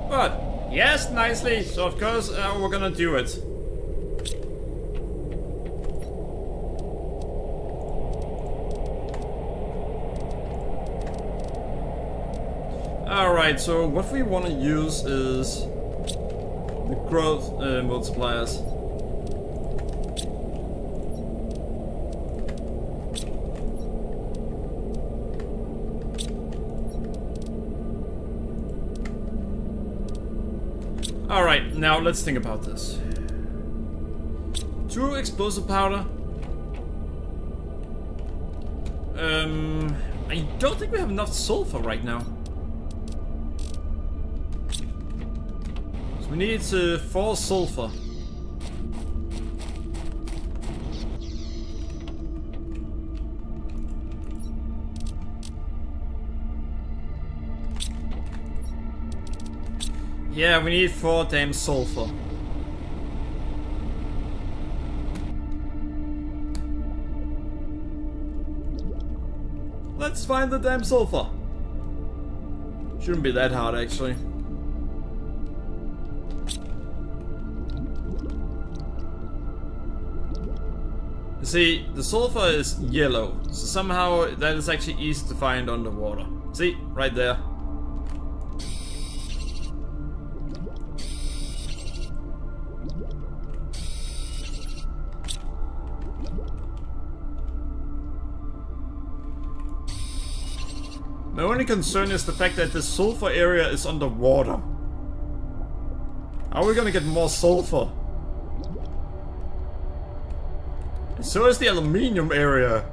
But yes, nicely. So of course we're gonna do it. Alright, so what we want to use is the growth multipliers. Alright, now let's think about this. 2 explosive powder. I don't think we have enough sulfur right now. So we need 4 sulfur. Yeah, we need 4 damn sulfur. Let's find the damn sulfur. Shouldn't be that hard, actually. You see, the sulfur is yellow, so somehow that is actually easy to find underwater. See, right there. My only concern is the fact that the sulfur area is underwater. How are we gonna get more sulfur? And so is the aluminium area.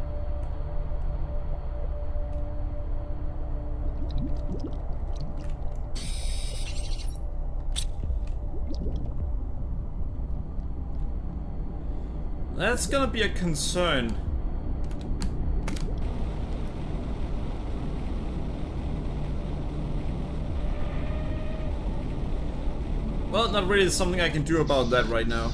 That's gonna be a concern. Well, not really something I can do about that right now.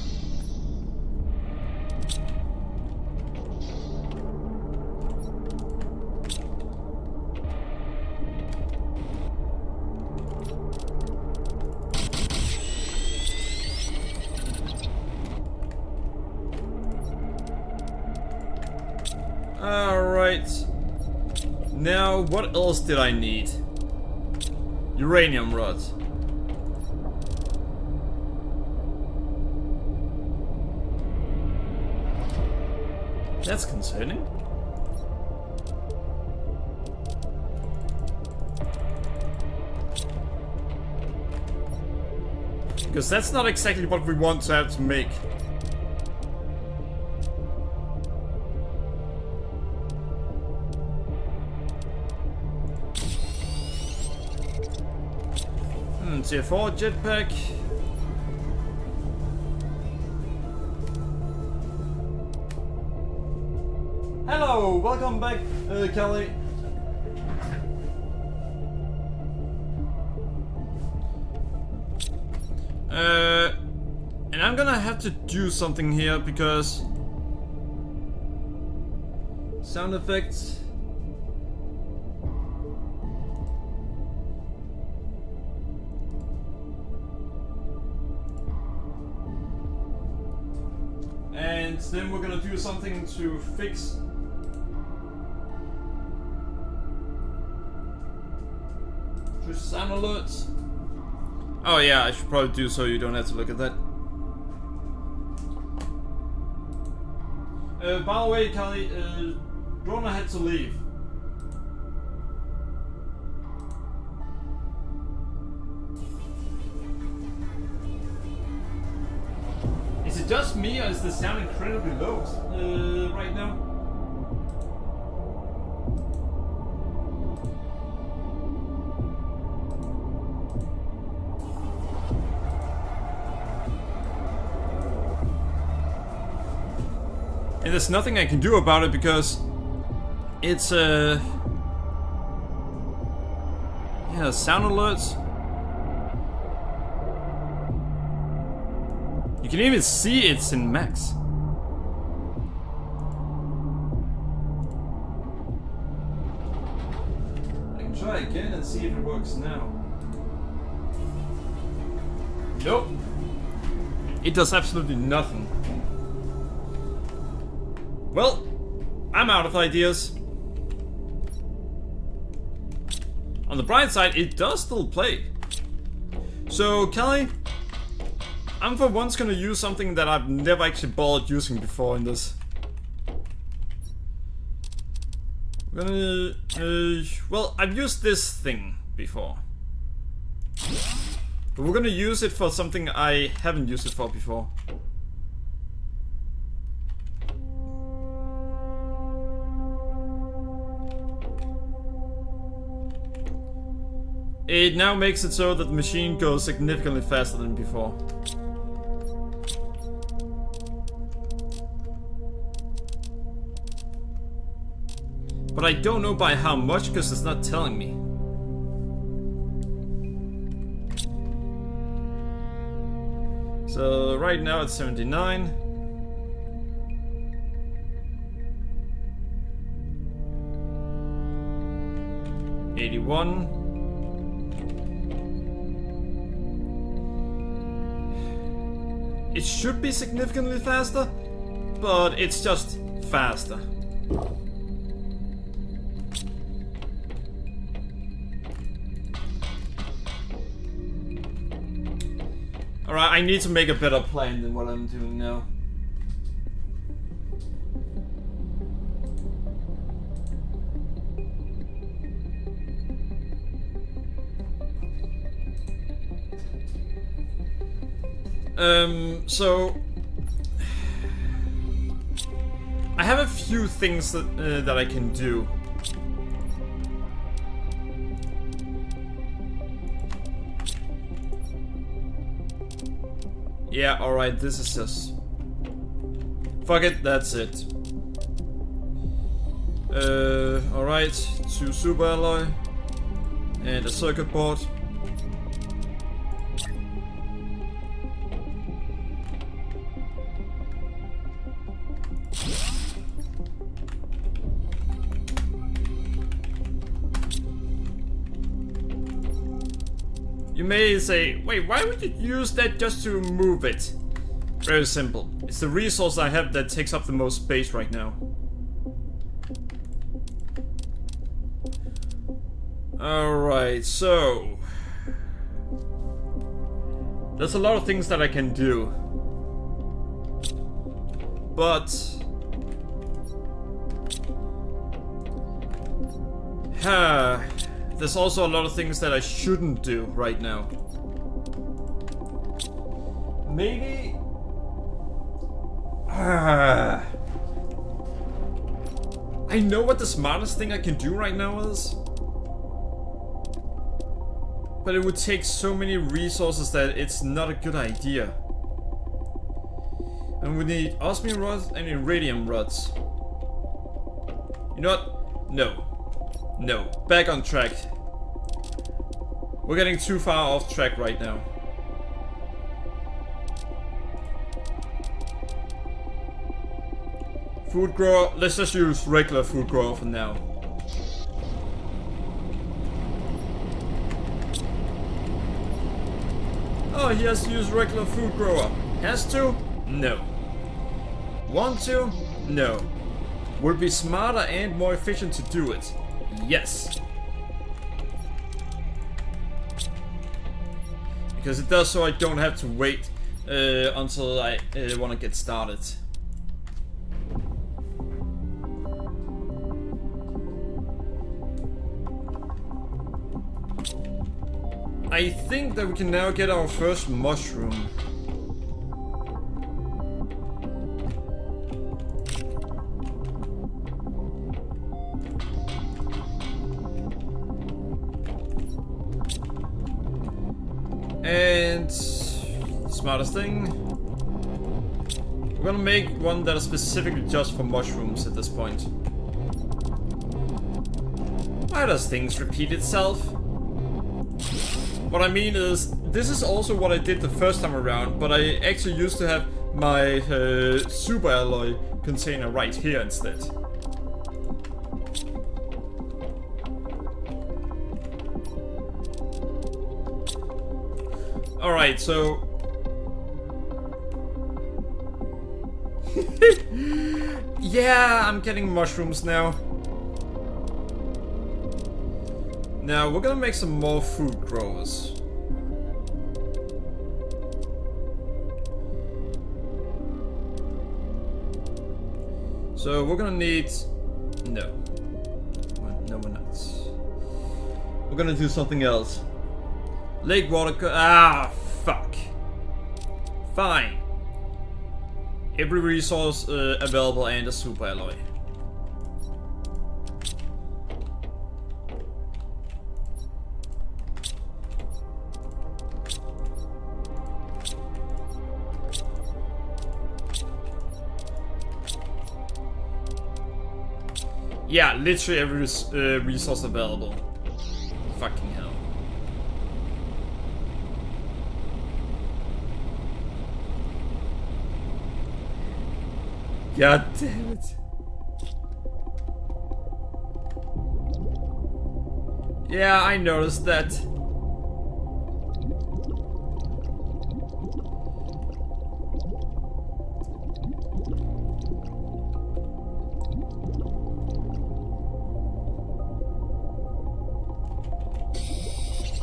Alright. Now, what else did I need? Uranium rods. That's concerning. Because that's not exactly what we want to have to make. Tier 4 jetpack. Hello, welcome back, Kelly. And I'm gonna have to do something here because sound effects. And then we're gonna do something to fix sound alerts. Oh yeah, I should probably do so you don't have to look at that. By the way, Kelly, Drona had to leave. Is it just me, or is the sound incredibly low right now? And there's nothing I can do about it because it's yeah, sound alerts. You can even see it's in max. I can try again and see if it works now. Nope. It does absolutely nothing. Well, I'm out of ideas. On the bright side, it does still play. So, Kelly, I'm for once gonna use something that I've never actually bothered using before in this. We're gonna... well, I've used this thing before. But we're gonna use it for something I haven't used it for before. It now makes it so that the machine goes significantly faster than before. But I don't know by how much because it's not telling me. So right now it's 79. It should be significantly faster, but it's just faster. Alright, I need to make a better plan than what I'm doing now. So I have a few things that I can do. Yeah, alright, this is just Fuck it, that's it. Alright, 2 super alloy and a circuit board. You may say, wait, why would you use that just to move it? Very simple. It's the resource I have that takes up the most space right now. Alright, so... there's a lot of things that I can do. But... there's also a lot of things that I shouldn't do right now. Maybe... I know what the smartest thing I can do right now is. But it would take so many resources that it's not a good idea. And we need osmium rods and iridium rods. You know what? No. No. Back on track. We're getting too far off track right now. Food grower. Let's just use regular food grower for now. Oh, he has to use regular food grower. Has to? No. Want to? No. Would be smarter and more efficient to do it. Yes. Because it does so I don't have to wait until I want to get started. I think that we can now get our first mushroom. And smartest thing, we're gonna make one that is specifically just for mushrooms at this point. Why does things repeat itself? What I mean is, this is also what I did the first time around, but I actually used to have my super alloy container right here instead. Alright, so... yeah, I'm getting mushrooms now. Now, we're gonna make some more food growers. So, we're gonna need... no. No, we're not. We're gonna do something else. Lake water... fuck. Fine. Every resource available and a super alloy. Yeah, literally every resource available. Fucking hell. God damn it. Yeah, I noticed that.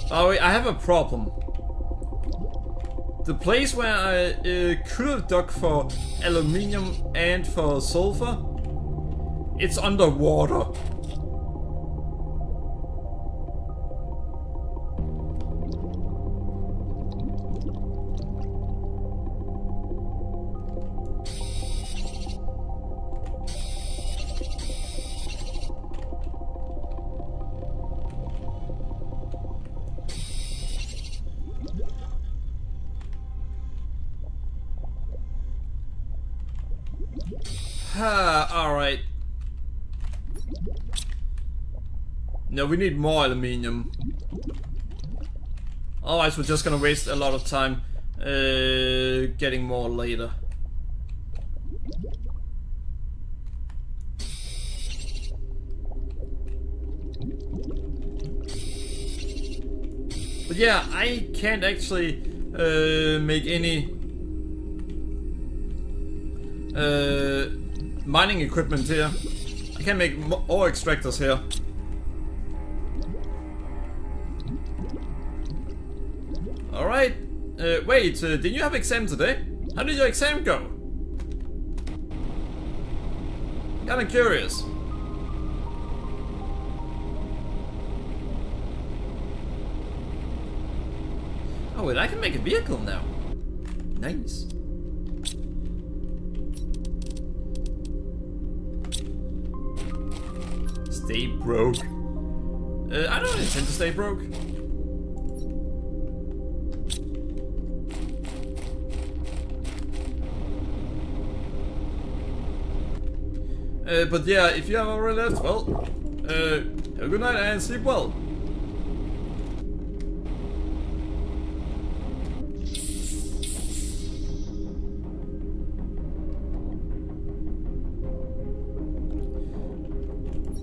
Oh wait, I have a problem. The place where I could have dug for aluminium and for sulfur, it's underwater. Alright. No, we need more aluminium. Otherwise we're just gonna waste a lot of time getting more later. But yeah, I can't actually make any mining equipment here. I can't make ore extractors here. Alright. Wait, did you have exam today? How did your exam go? Kinda curious. Oh wait, I can make a vehicle now. Nice. Stay broke. I don't intend to stay broke. But yeah, if you have already left, well, have a good night and sleep well.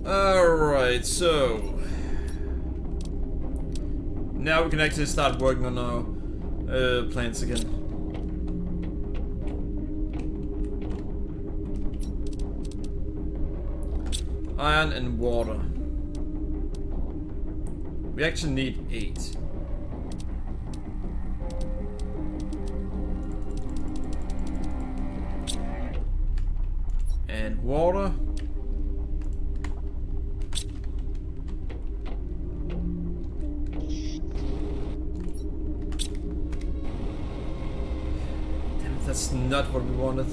Alright, so now we can actually start working on our plants again. Iron and water. We actually need 8. And water. Damn it, that's not what we wanted.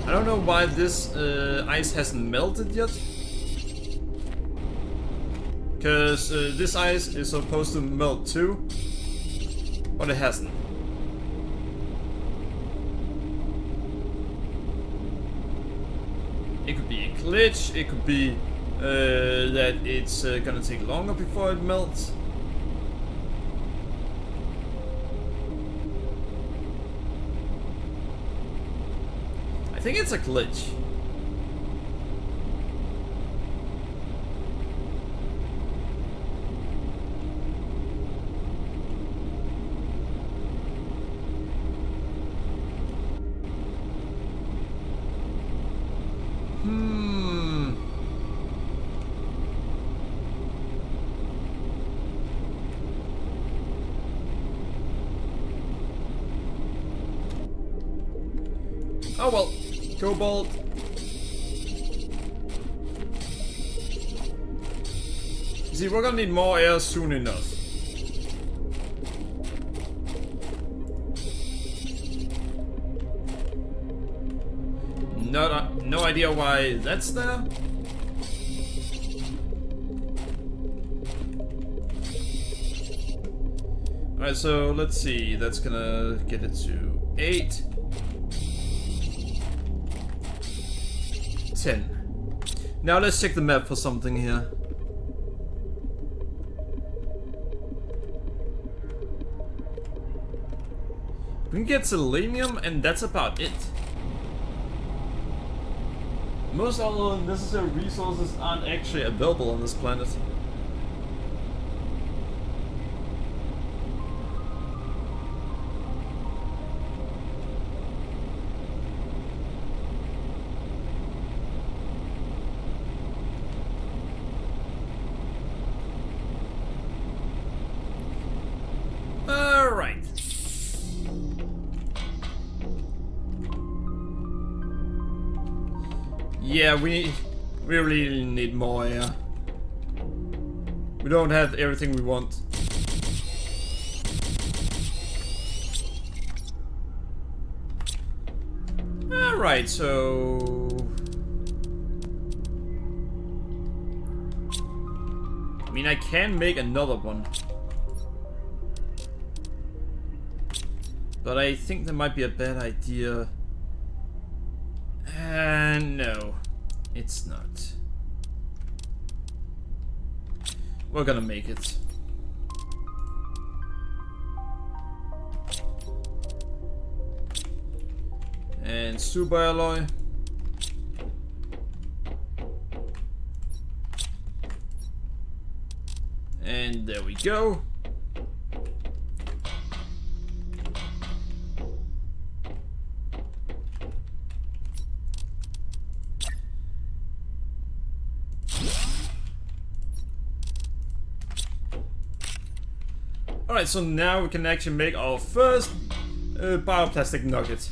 I don't know why this ice hasn't melted yet. Because this ice is supposed to melt too. But it hasn't. It could be a glitch, it could be that it's gonna take longer before it melts. I think it's a glitch. Oh well. Cobalt. See, we're gonna need more air soon enough. No idea why that's there. Alright, so let's see. That's gonna get it to 8. 10. Now let's check the map for something here. We can get selenium and that's about it. Most other necessary resources aren't actually available on this planet. Yeah, we really need more air. We don't have everything we want. Alright, so... I mean, I can make another one. But I think that might be a bad idea. No, it's not. We're gonna make it. And super alloy. And there we go. Alright, so now we can actually make our first bioplastic nugget.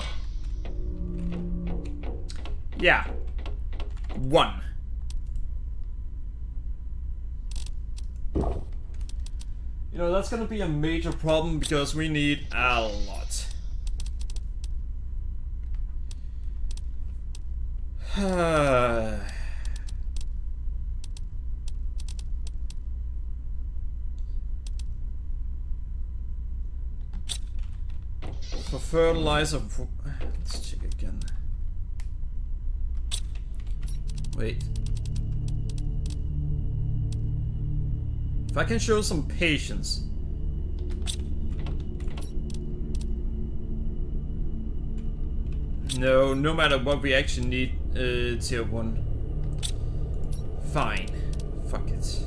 Yeah. 1. You know, that's gonna be a major problem because we need a lot. For fertilizer, let's check again. Wait. If I can show some patience. No matter what we actually need, tier 1. Fine. Fuck it.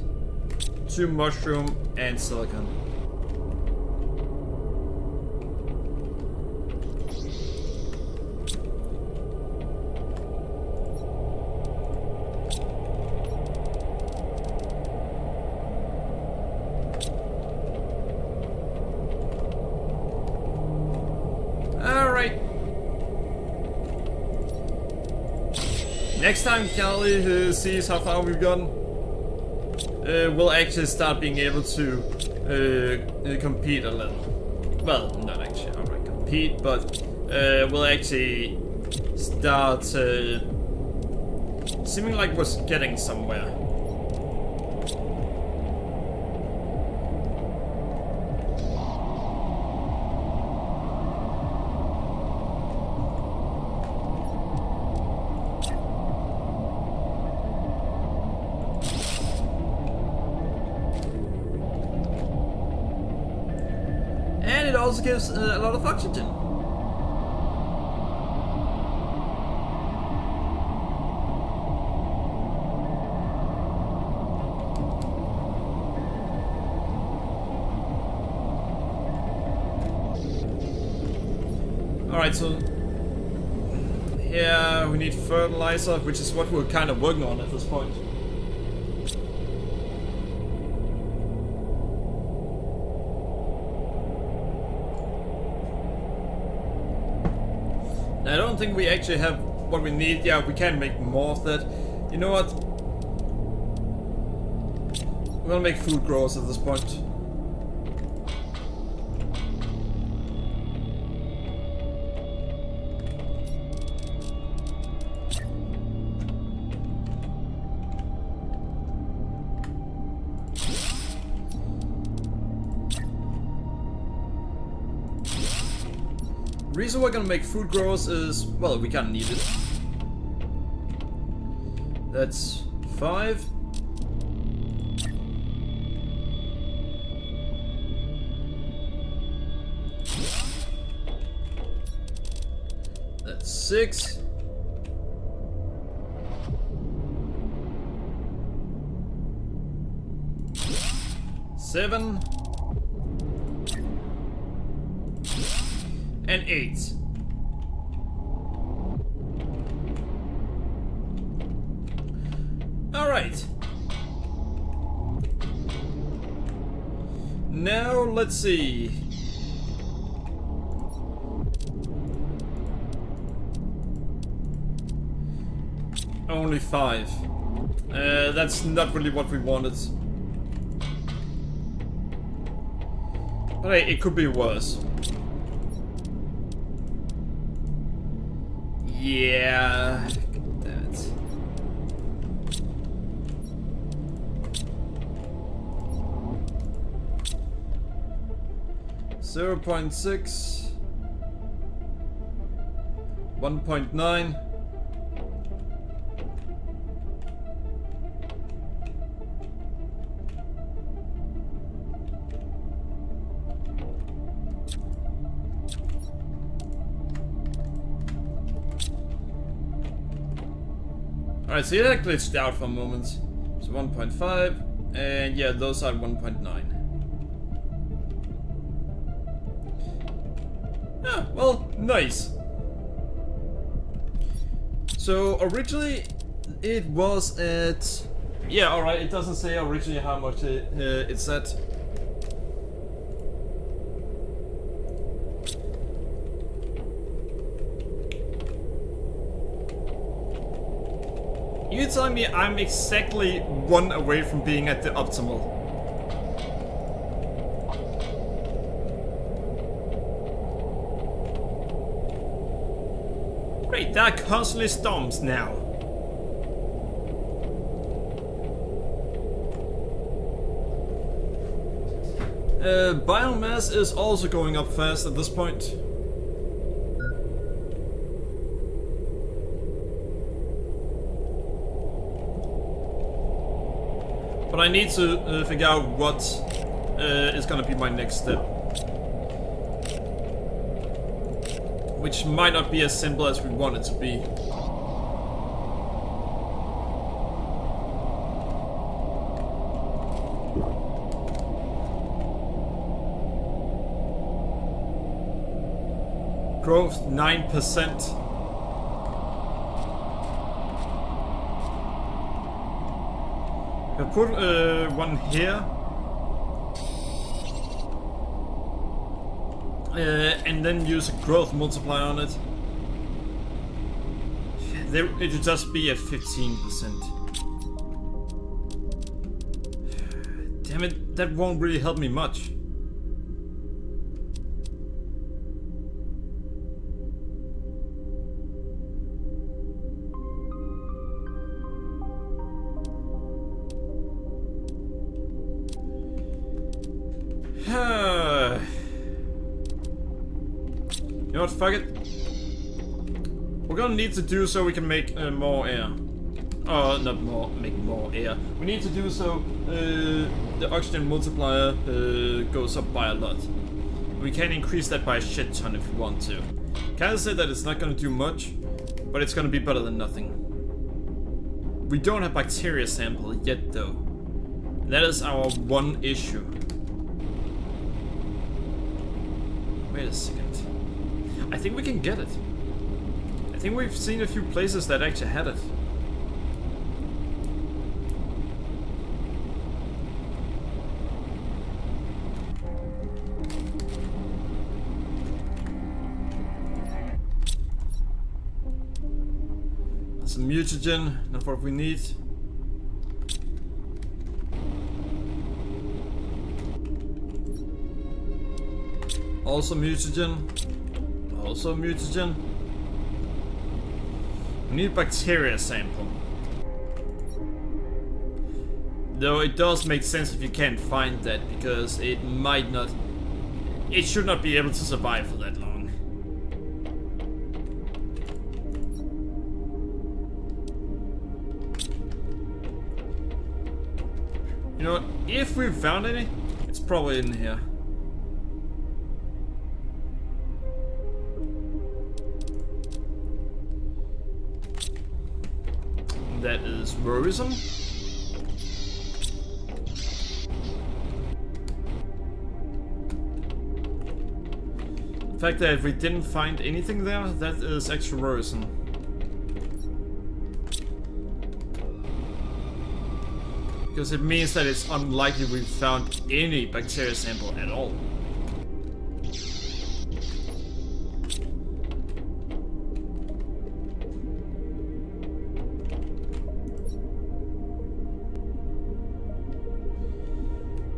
2 mushroom and silicon. Next time Kelly sees how far we've gotten, we'll actually start being able to compete a little. Well, not actually outright compete, but we'll actually start seeming like we're getting somewhere. It also gives a lot of oxygen. Alright, so here we need fertilizer, which is what we're kind of working on at this point. I don't think we actually have what we need. Yeah, we can make more of that. You know what? We're gonna make food growers at this point. The reason we're gonna make food growers is, well, we kinda need it. That's 5. That's 6. Seven. And 8. All right. Now let's see. Only 5. That's not really what we wanted. But hey, it could be worse. Yeah, damn it. .6. 1.9. Alright, so that glitched out for a moment. So 1.5, and yeah, those are 1.9. Ah, well, nice. So originally it was at... Yeah, alright, it doesn't say originally how much it's at. You telling me I'm exactly 1 away from being at the optimal? Great, there are constantly storms now. Biomass is also going up fast at this point. But I need to figure out what is gonna be my next step. Which might not be as simple as we want it to be. Growth 9%. I put one here. And then use a growth multiplier on it. It would just be at 15%. Damn it, that won't really help me much. You know what, fuck it. We're gonna need to do so we can make more air. Oh, not more, make more air. We need to do so the oxygen multiplier goes up by a lot. We can increase that by a shit ton if we want to. Kinda say that it's not gonna do much, but it's gonna be better than nothing. We don't have bacteria sample yet though. That is our one issue. Wait a second. I think we can get it. I think we've seen a few places that actually had it. Some mutagen, not what we need. Also mutagen. Also mutagen. We need bacteria sample. Though it does make sense if you can't find that, because it might not... It should not be able to survive for that long. You know what? If we found any, it's probably in here. That is worrisome. The fact that we didn't find anything there, that is actually worrisome. Because it means that it's unlikely we found any bacteria sample at all.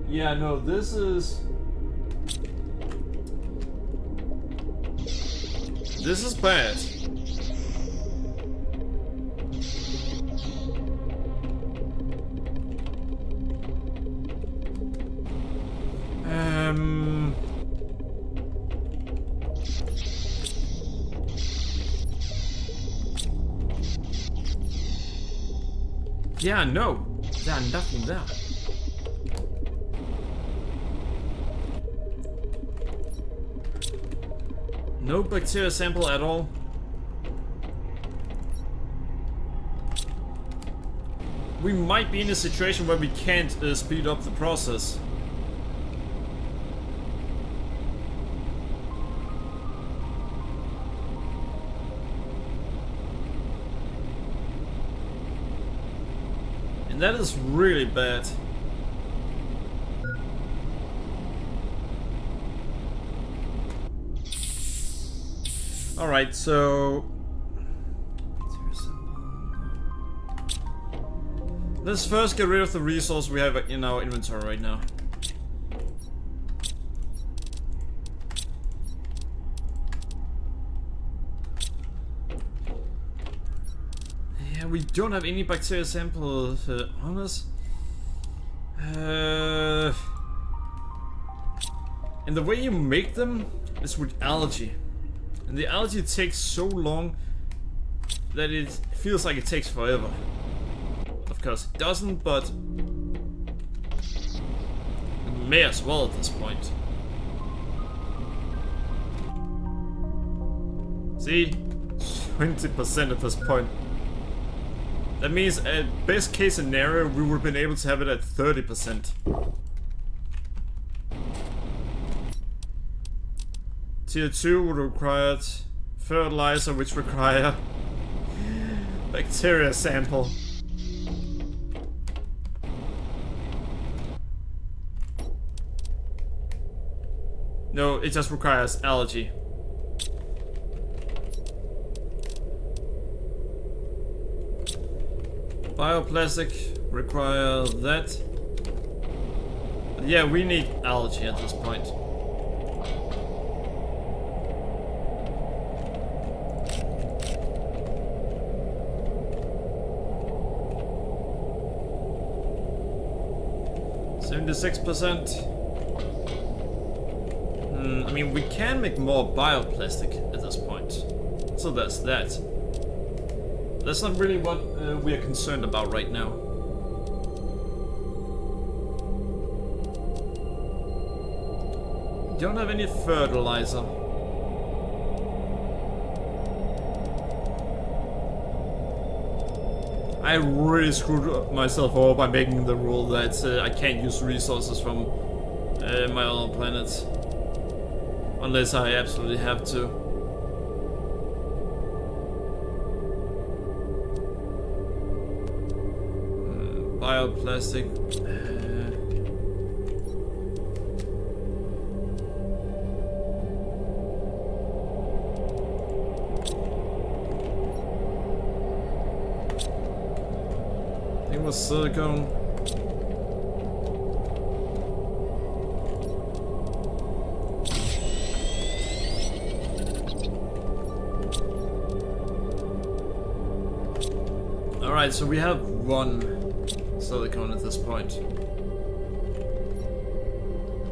Yeah, no, this is bad. Yeah, no. There's nothing there. No bacteria sample at all. We might be in a situation where we can't speed up the process. And that is really bad. Alright, so... let's first get rid of the resource we have in our inventory right now. Yeah, we don't have any bacteria samples on us. And the way you make them is with algae. And the algae takes so long that it feels like it takes forever. Of course it doesn't, but it may as well at this point. See? 20% at this point. That means at best case scenario we would have been able to have it at 30%. Tier 2 would have required fertilizer, which require bacteria sample. No, it just requires algae. Bioplastic require that. But yeah, we need algae at this point. %. I mean, we can make more bioplastic at this point. So that's that. That's not really what we are concerned about right now. Don't have any fertilizer. I really screwed myself over by making the rule that I can't use resources from my other planets. Unless I absolutely have to. Bioplastic. I think it was silicone. Alright, so we have one silicone at this point.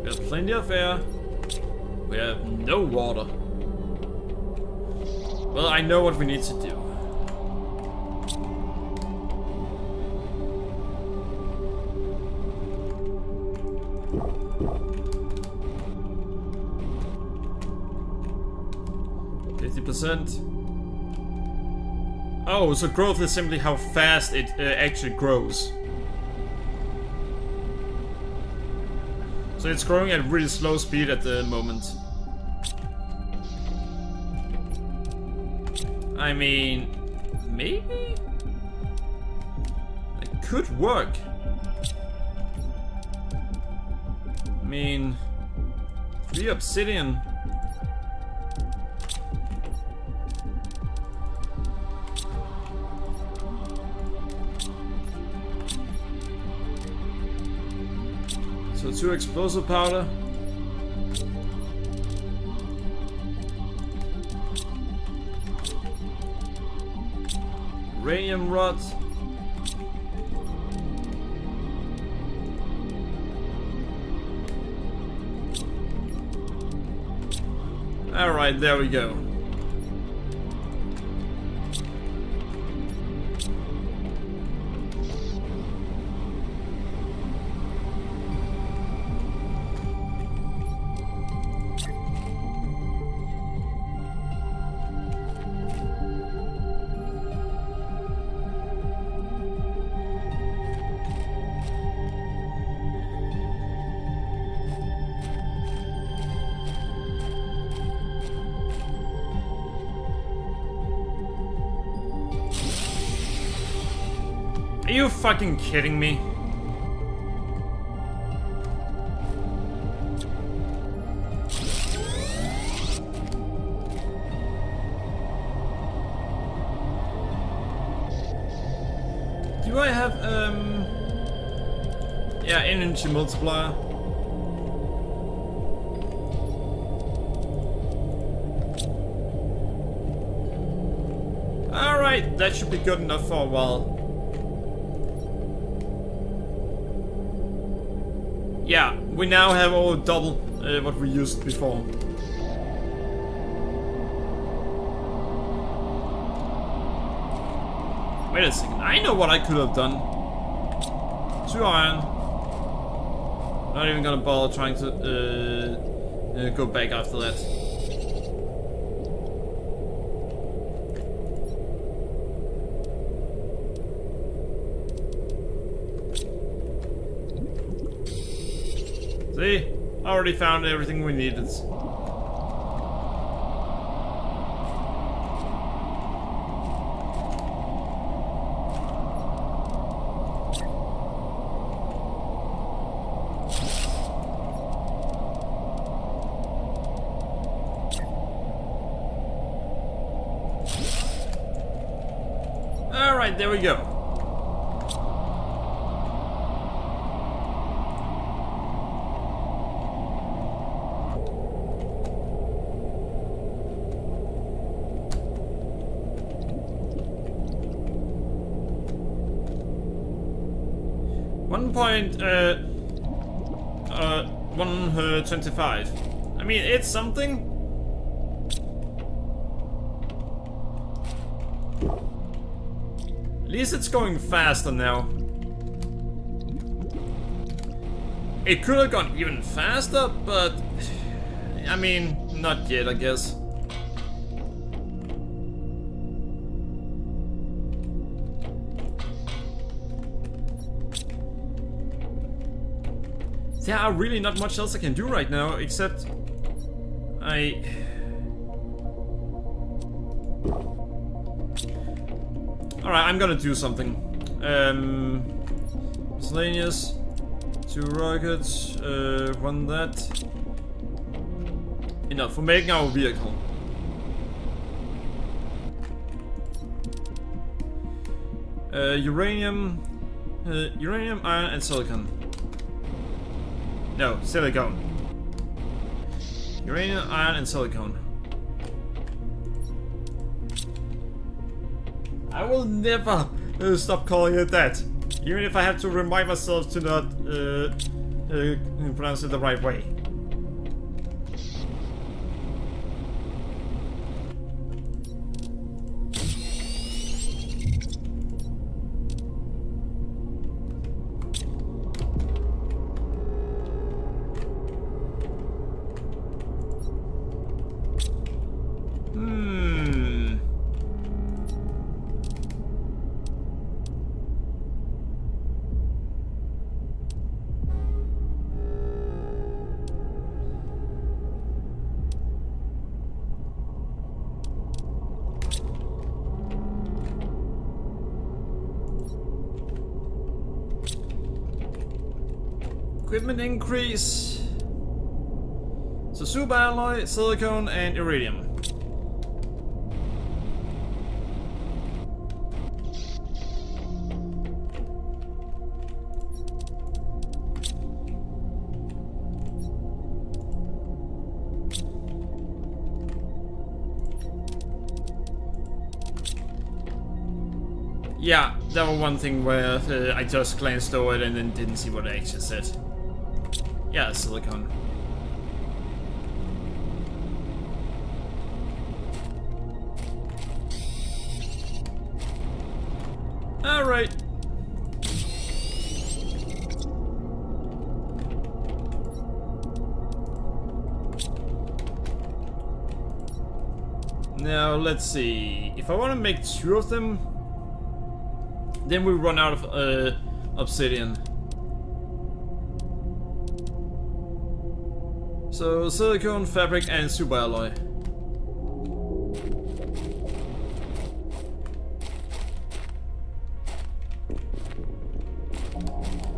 We have plenty of air. We have no water. Well, I know what we need to do. %. Oh, so growth is simply how fast it actually grows. So it's growing at really slow speed at the moment. I mean, maybe? It could work. I mean, 3 obsidian. So 2 explosive powder. Uranium rod. Alright, there we go. Are you fucking kidding me? Do I have, yeah, energy multiplier. Alright, that should be good enough for a while. Yeah, we now have all double what we used before. Wait a second, I know what I could have done. 2 iron. Not even gonna bother trying to go back after that. See? Already found everything we needed. Alright, there we go. Point 125. I mean, it's something. At least it's going faster now. It could have gone even faster, but I mean, not yet, I guess. There are really not much else I can do right now, except Alright, I'm gonna do something. Miscellaneous, 2 rockets, 1 that. Enough for making our vehicle. Uranium, iron, and silicon. No, silicone. Uranium, iron, and silicone. I will never stop calling it that. Even if I have to remind myself to not pronounce it the right way. Equipment increase. So super alloy, silicone, and iridium. Yeah, that was one thing where I just glanced over it and then didn't see what it actually said. Yeah, silicone. Alright. Now, let's see. If I want to make 2 of them, then we run out of obsidian. So silicone, fabric, and super alloy.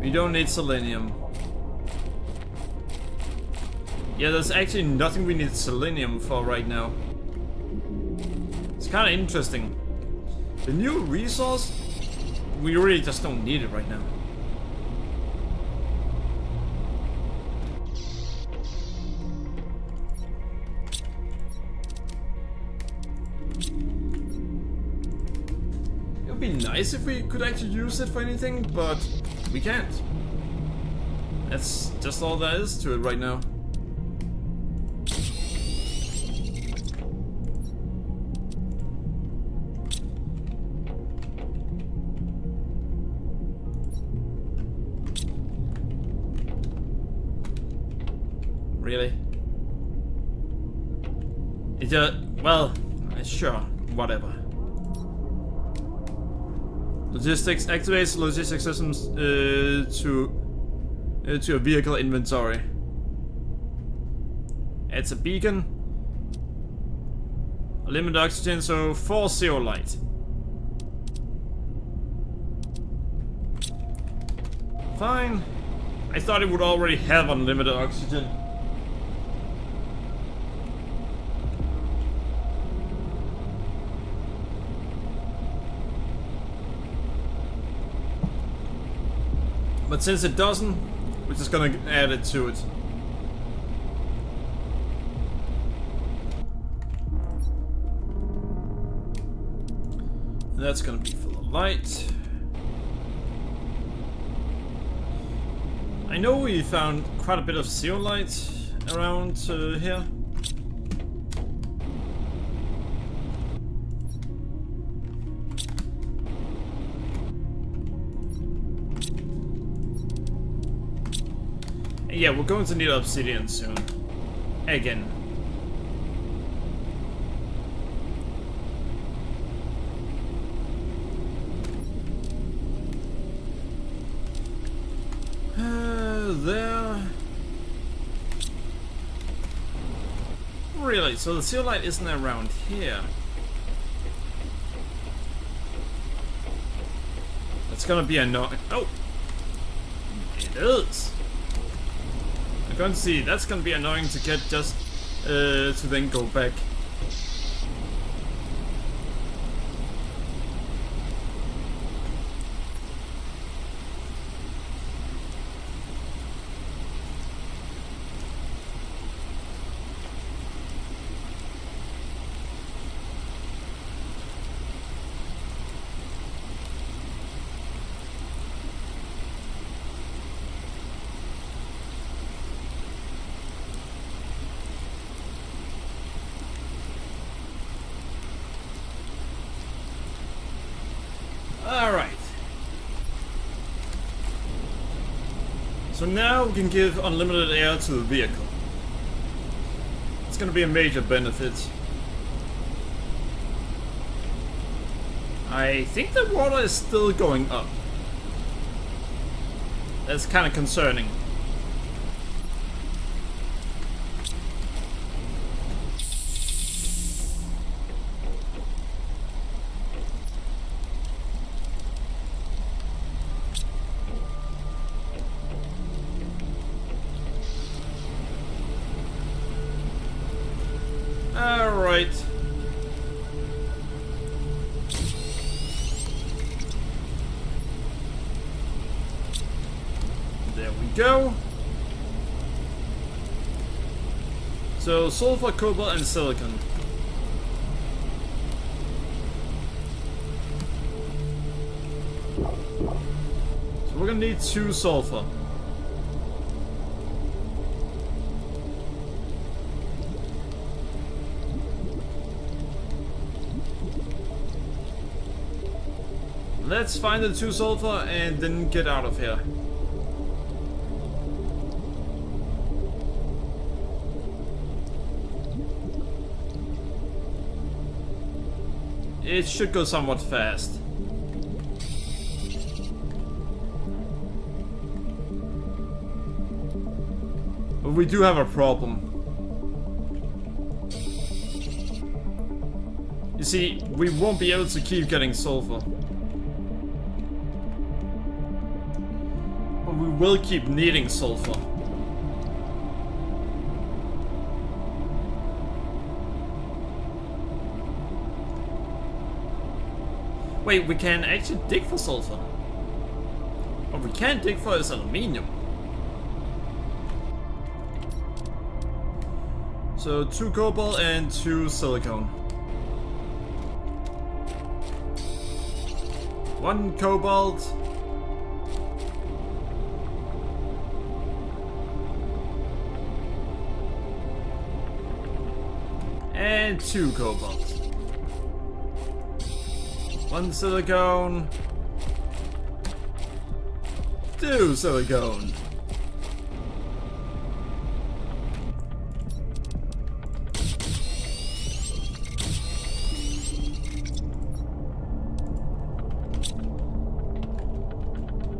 We don't need selenium. Yeah, there's actually nothing we need selenium for right now. It's kind of interesting. The new resource, we really just don't need it right now. It would be nice if we could actually use it for anything, but we can't. That's just all there is to it right now. Really? It just, well, sure, whatever. Logistics activates logistics systems to a vehicle inventory. It's a beacon. Limited oxygen, so 4 zeolite. Fine. I thought it would already have unlimited oxygen. But since it doesn't, we're just gonna add it to it. And that's gonna be full of light. I know we found quite a bit of zeolite around here. Yeah, we're going to need obsidian soon. Again. There. Really? So the zeolite isn't around here. That's gonna be annoying. Oh! It is! I'm going to see, that's gonna be annoying to get just to then go back. Alright. So now we can give unlimited air to the vehicle. It's gonna be a major benefit. I think the water is still going up. That's kind of concerning. Alright. There we go. So, sulfur, cobalt, and silicon. So we're gonna need 2 sulfur. Let's find the 2 sulfur and then get out of here. It should go somewhat fast. But we do have a problem. You see, we won't be able to keep getting sulfur. will keep needing sulfur. Wait, we can actually dig for sulfur. What we can't dig for is aluminium. So 2 cobalt and 2 silicone. 1 cobalt. And 2 cobalt. 1 silicone. 2 silicone.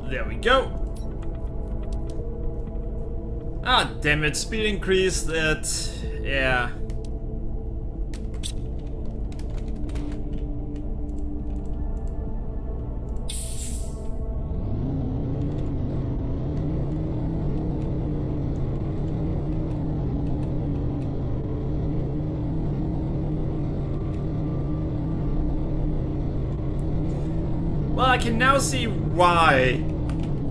There we go. Ah, damn it, speed increase, that... yeah. Well, I can now see why.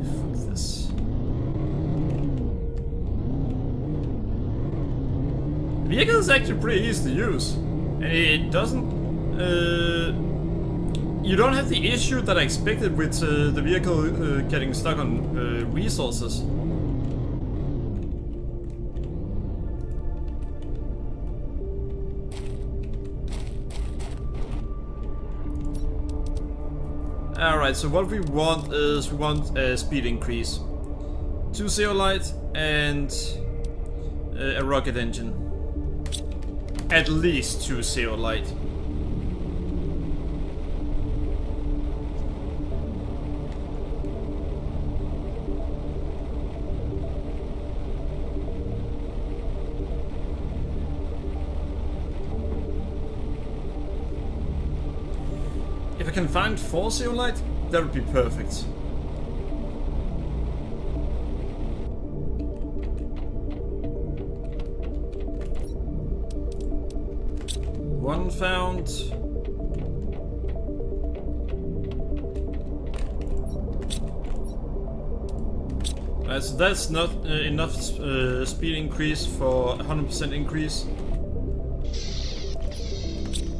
Fuck this. The vehicle is actually pretty easy to use. And it doesn't... you don't have the issue that I expected with the vehicle getting stuck on resources. Alright, so what we want is a speed increase. 2 zeolite and a rocket engine. At least 2 zeolite. If I can find 4 zeolite, that would be perfect. One found. So that's not enough speed increase for 100% increase.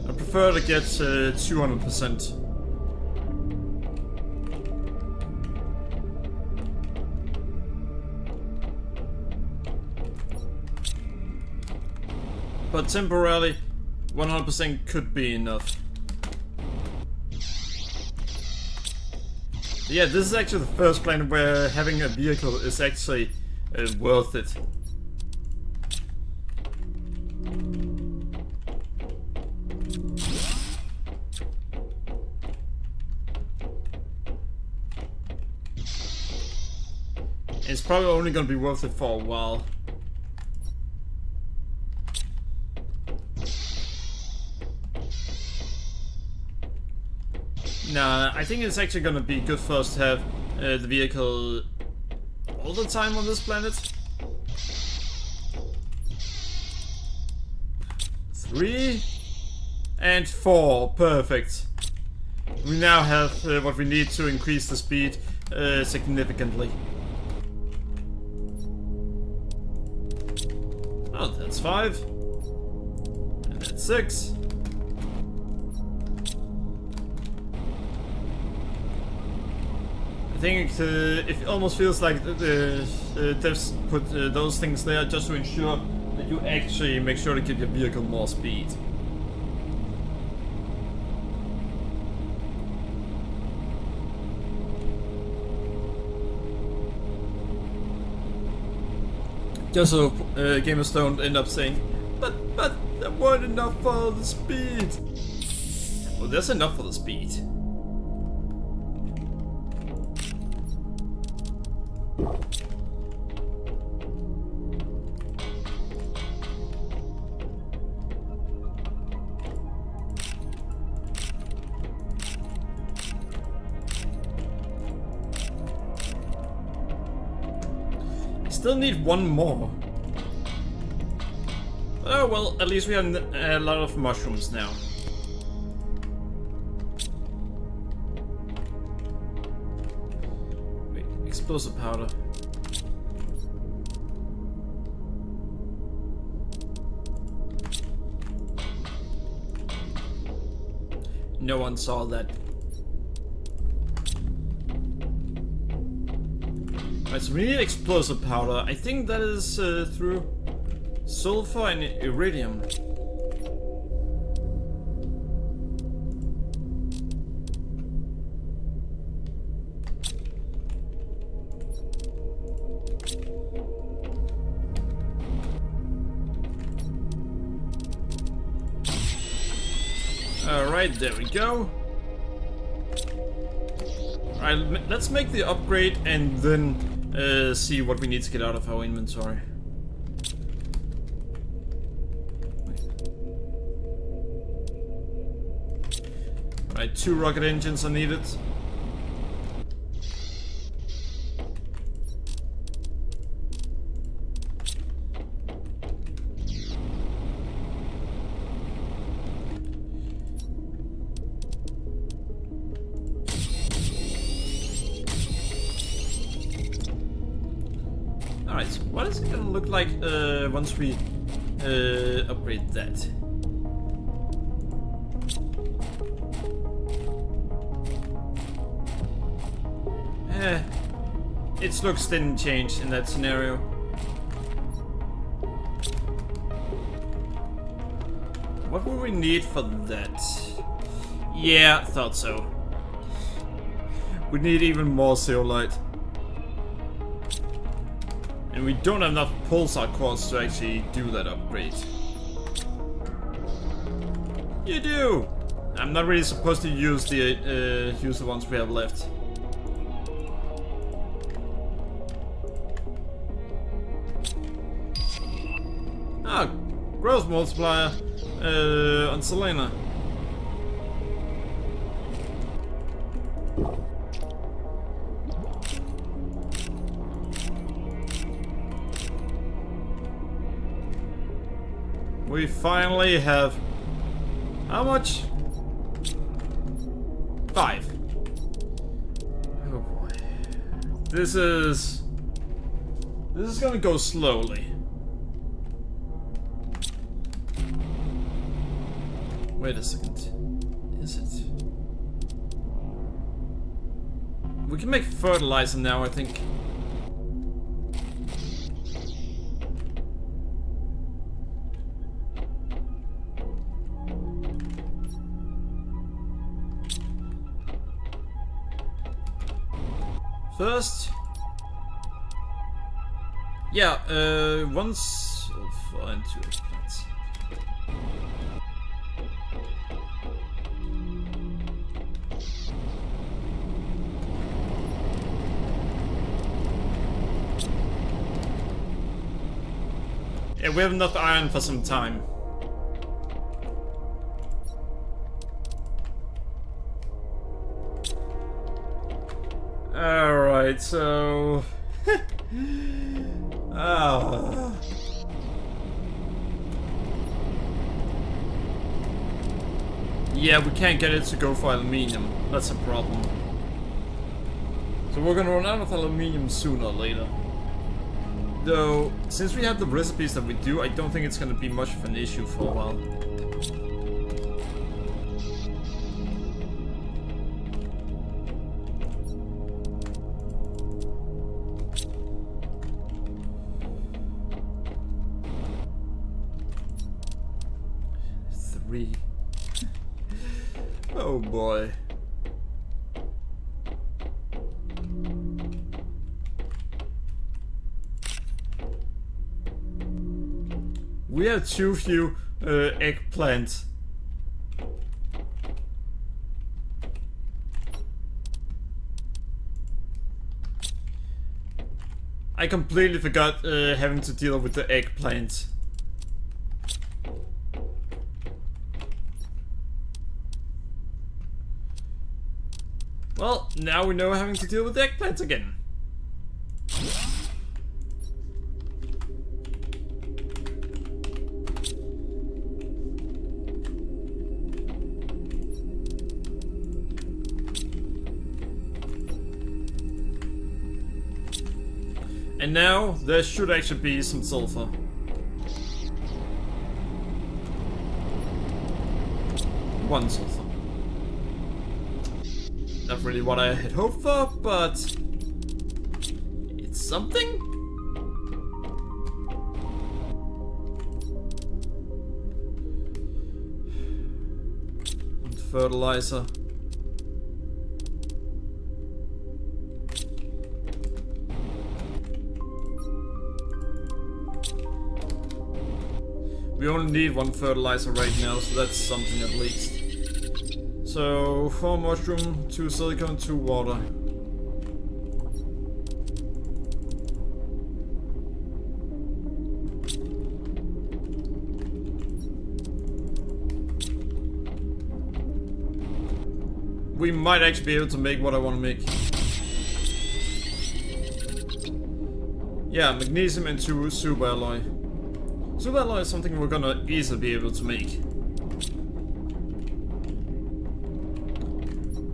I prefer to get 200%. But temporarily, 100% could be enough. Yeah, this is actually the first planet where having a vehicle is actually worth it. It's probably only gonna be worth it for a while. Nah, I think it's actually gonna be good for us to have the vehicle all the time on this planet. 3 and 4, perfect. We now have what we need to increase the speed significantly. Oh, that's 5. And that's 6. I think it almost feels like the devs put those things there just to ensure that you actually make sure to give your vehicle more speed. Just so gamers don't end up saying, but there weren't enough for the speed. Well, there's enough for the speed. Still need one more. Oh well, at least we have a lot of mushrooms now. Wait, explosive powder. No one saw that. Right, so we need explosive powder. I think that is through sulfur and iridium. Alright, there we go. Alright, let's make the upgrade and then see what we need to get out of our inventory. Alright, 2 rocket engines are needed. Alright, so what is it gonna look like once we upgrade that? Its looks didn't change in that scenario. What will we need for that? Yeah, thought so. We need even more zeolite. And we don't have enough pulsar cores to actually do that upgrade. You do! I'm not really supposed to use the ones we have left. Ah, growth multiplier on Selena. We finally have how much? 5. Oh boy. This is gonna go slowly. Wait a second. Is it? We can make fertilizer now, I think. First, yeah, once and 2 plants. Yeah, we have enough iron for some time. Alright, so... Yeah, we can't get it to go for aluminium. That's a problem. So we're gonna run out of aluminium sooner or later. Though, since we have the recipes that we do, I don't think it's gonna be much of an issue for a while. Oh boy. We have too few eggplants. I completely forgot having to deal with the eggplant. Well, now we know having to deal with the eggplants again. And now there should actually be some sulfur. One sulfur. Not really what I had hoped for, but it's something. And fertilizer. We only need one fertilizer right now, so that's something at least. So 4 mushroom, 2 silicone, 2 water. We might actually be able to make what I want to make. Yeah, magnesium and 2 super alloy. Super alloy is something we're gonna easily be able to make.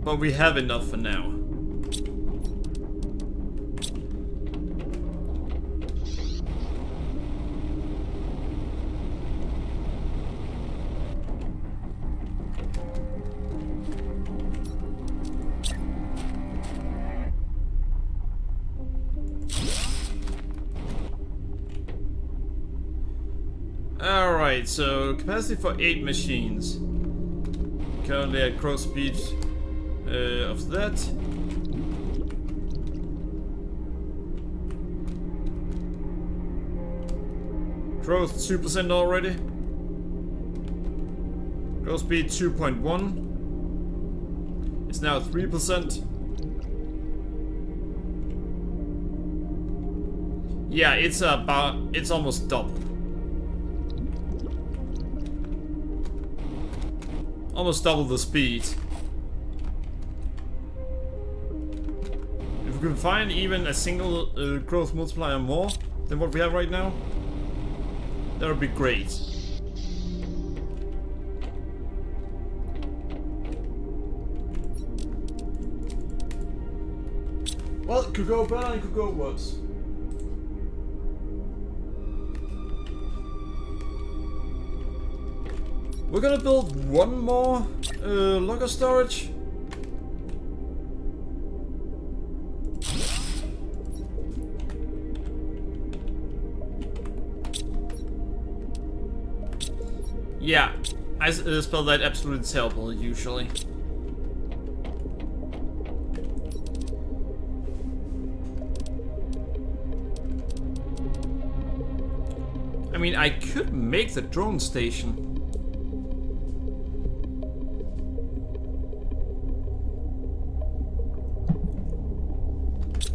But we have enough for now. Alright, so capacity for 8 machines. Currently at growth speed of that. Growth 2% already. Growth speed 2.1. It's now 3%. Yeah, it's almost double. Almost double the speed. If we can find even a single growth multiplier more than what we have right now, that would be great. Well, it could go better, it could go worse. We're gonna build one more locker storage. Yeah, I spell that absolutely terrible usually. I mean, I could make the drone station.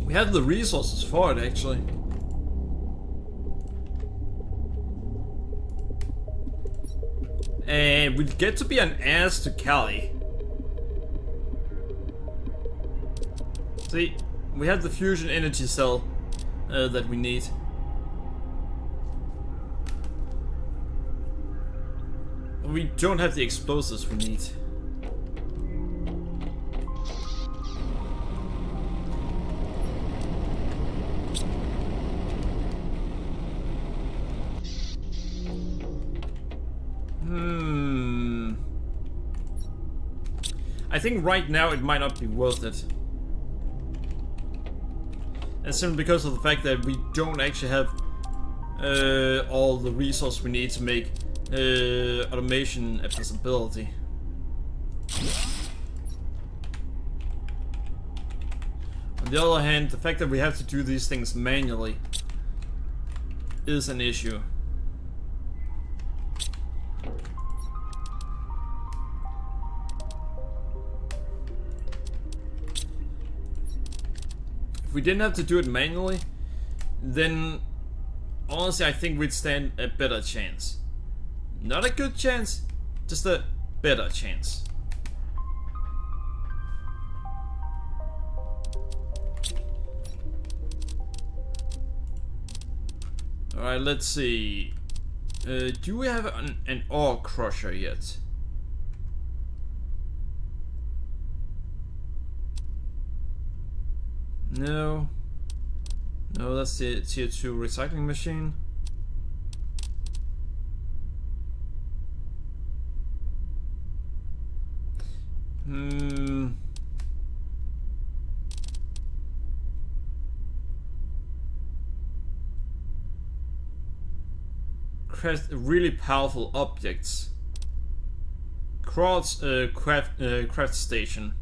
We have the resources for it, actually. And we get to be an ass to Cali. See, we have the fusion energy cell that we need. We don't have the explosives we need. I think right now it might not be worth it. And simply because of the fact that we don't actually have all the resources we need to make automation a possibility. On the other hand, the fact that we have to do these things manually is an issue. If we didn't have to do it manually, then honestly I think we'd stand a better chance. Not a good chance, just a better chance. Alright, let's see. Do we have an ore crusher yet? No. No, that's the tier 2 recycling machine. Craft really powerful objects. Craft station.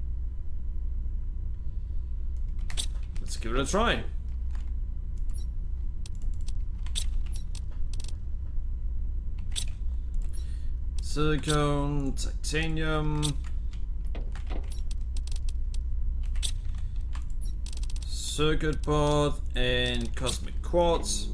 Let's give it a try. Silicone, titanium, circuit board, and cosmic quartz.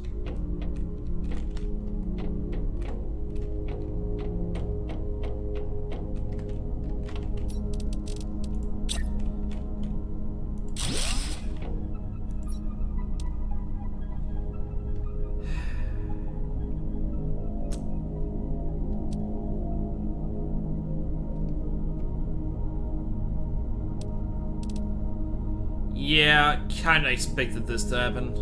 Yeah, kinda expected this to happen.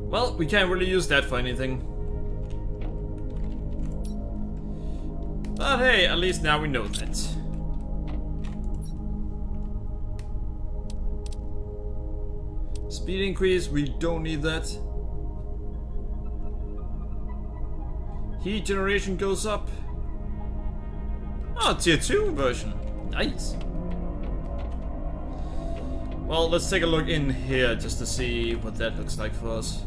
Well, we can't really use that for anything. But hey, at least now we know that. Speed increase, we don't need that. Heat generation goes up. Oh, tier 2 version. Nice. Well, let's take a look in here just to see what that looks like for us.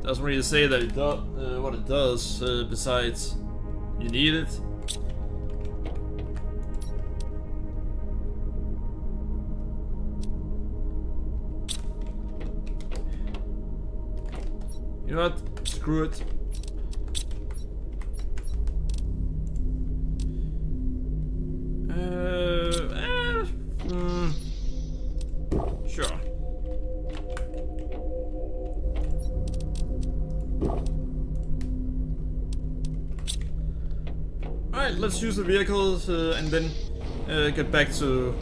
Doesn't really say that it does what it does, besides you need it. You know what? Screw it. Sure. Alright, let's use the vehicles and then get back to,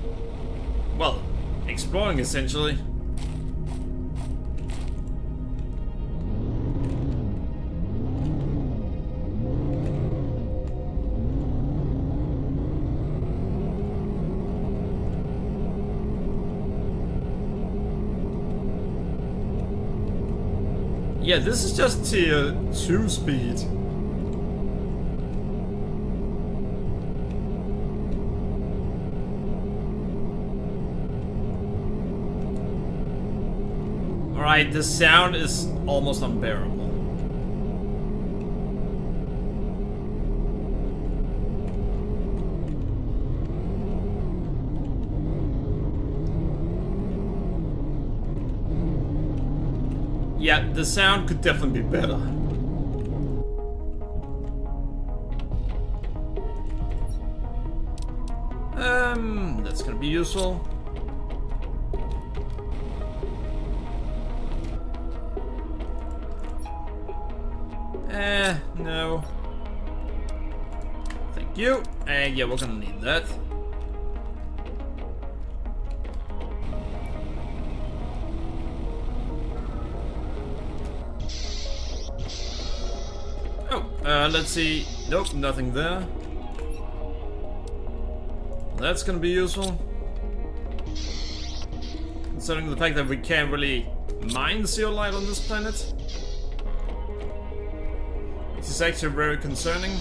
well, exploring essentially. Yeah, this is just tier 2 speed. Alright, the sound is almost unbearable. Yeah, the sound could definitely be better. That's gonna be useful. No. Thank you. Yeah, we're gonna need that. Let's see. Nope, nothing there. That's gonna be useful. Considering the fact that we can't really mine zeolite on this planet. Which is actually very concerning.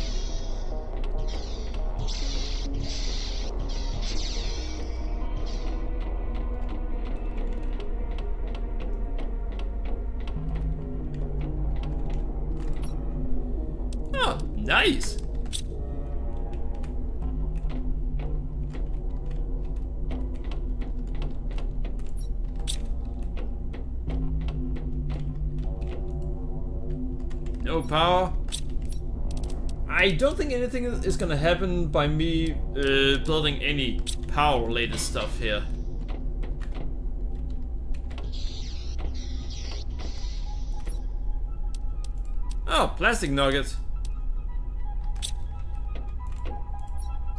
Oh, nice! No power. I don't think anything is gonna happen by me building any power related stuff here. Oh, plastic nugget.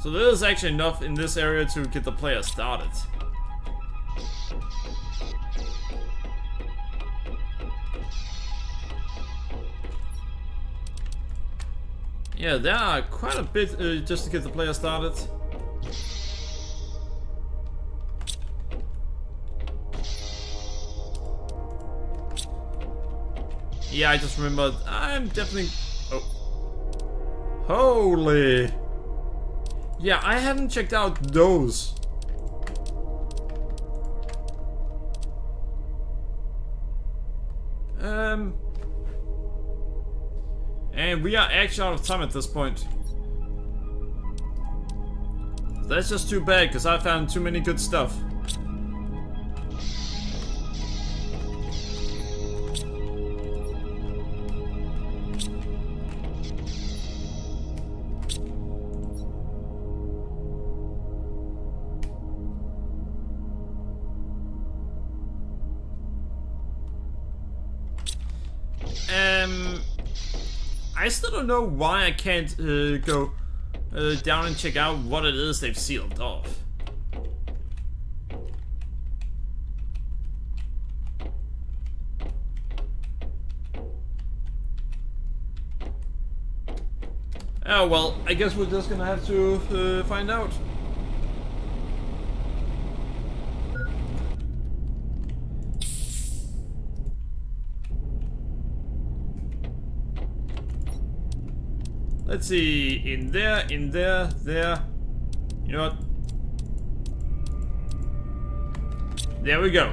So there is actually enough in this area to get the player started. Yeah, there are quite a bit just to get the player started. Yeah, I just remembered. I'm definitely... Oh. Holy... Yeah, I hadn't checked out those. And we are actually out of time at this point. That's just too bad, because I found too many good stuff. I still don't know why I can't go down and check out what it is they've sealed off. Oh well, I guess we're just gonna have to find out. Let's see, in there, there. You know what? There we go.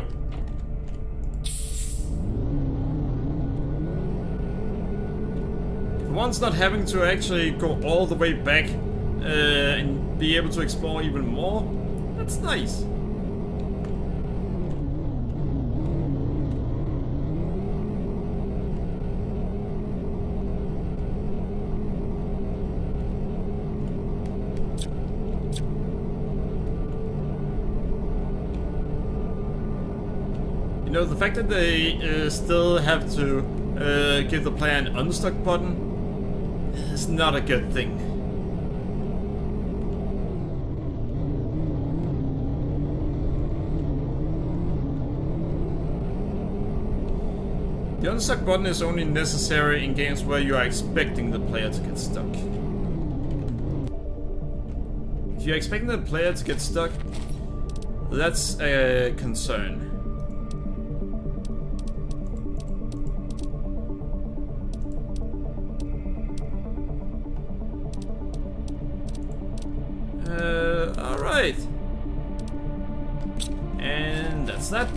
For once not having to actually go all the way back and be able to explore even more, that's nice. You know, the fact that they still have to give the player an unstuck button is not a good thing. The unstuck button is only necessary in games where you are expecting the player to get stuck. If you're expecting the player to get stuck, that's a concern. Alright. And that's that.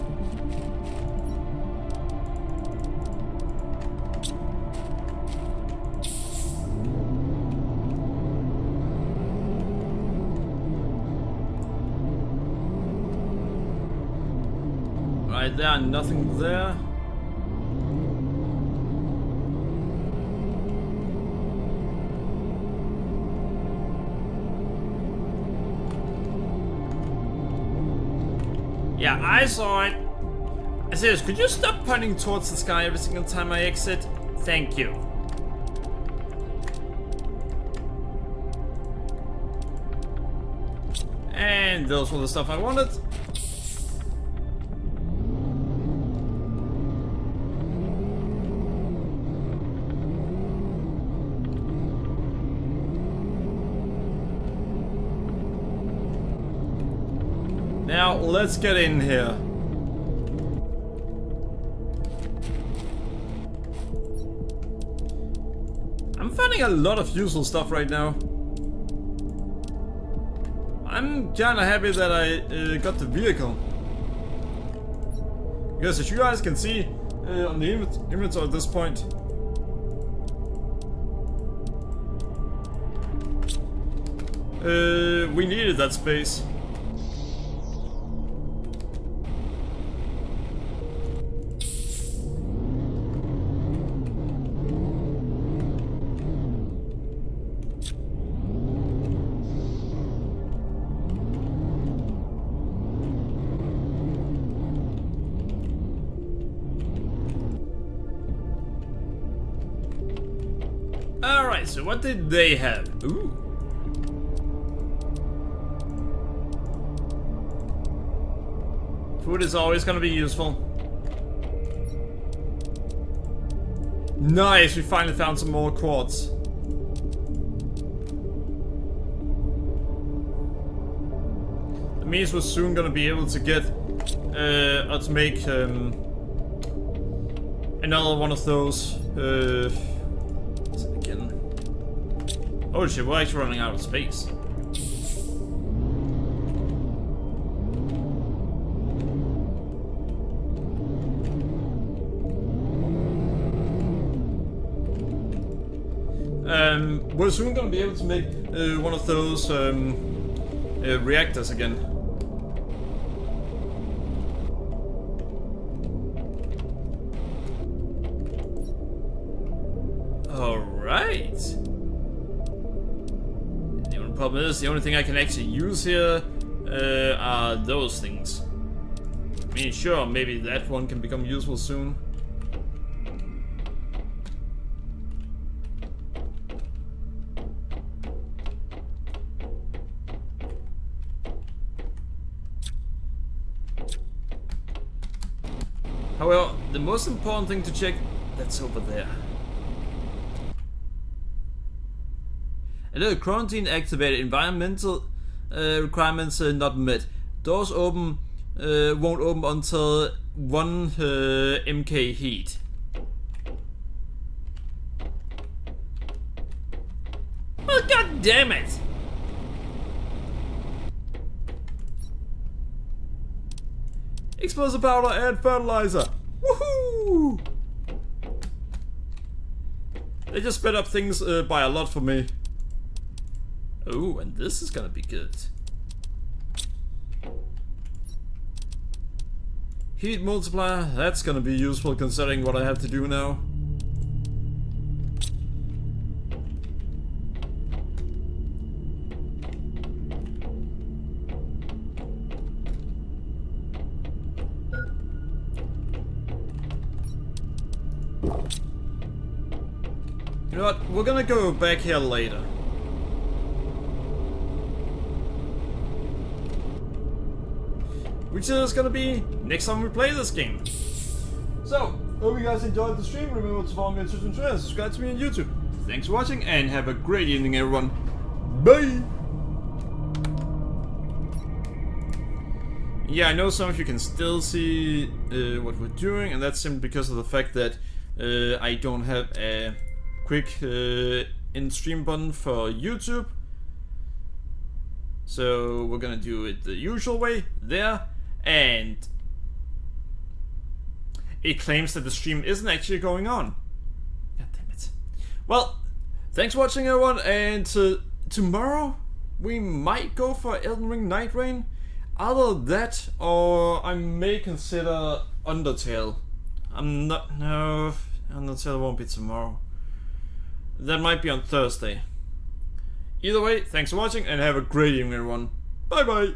Right there, nothing there. Yeah, I saw it. I said, could you stop pointing towards the sky every single time I exit? Thank you. And those were the stuff I wanted. Now, let's get in here. I'm finding a lot of useful stuff right now. I'm kinda happy that I got the vehicle. Because as you guys can see on the inventory at this point, we needed that space. Alright, so what did they have? Ooh. Food is always gonna be useful. Nice, we finally found some more quartz. That means we're soon gonna be able to get, or to make, another one of those, what's it again? Oh shit, we're actually running out of space. We're soon gonna be able to make one of those reactors again. Alright. The only problem is, the only thing I can actually use here are those things. I mean, sure, maybe that one can become useful soon. However, the most important thing to check, that's over there. Alert quarantine activated. Environmental requirements not met. Doors open won't open until 1 MK heat. Well, god damn it! Explosive powder and fertilizer. Woohoo! They just sped up things by a lot for me. Oh, and this is gonna be good. Heat multiplier, that's gonna be useful considering what I have to do now. You know what, we're gonna go back here later. Which is gonna be next time we play this game. So, hope you guys enjoyed the stream. Remember to follow me on Twitter and Twitter, subscribe to me on YouTube. Thanks for watching and have a great evening, everyone. Bye! Yeah, I know some of you can still see what we're doing, and that's simply because of the fact that I don't have a quick in-stream button for YouTube. So we're gonna do it the usual way there, and it claims that the stream isn't actually going on. God damn it. Well, thanks for watching, everyone, and tomorrow we might go for Elden Ring Night Rain. Either that, or I may consider Undertale. No, Undertale won't be tomorrow. That might be on Thursday. Either way, thanks for watching and have a great evening, everyone. Bye bye!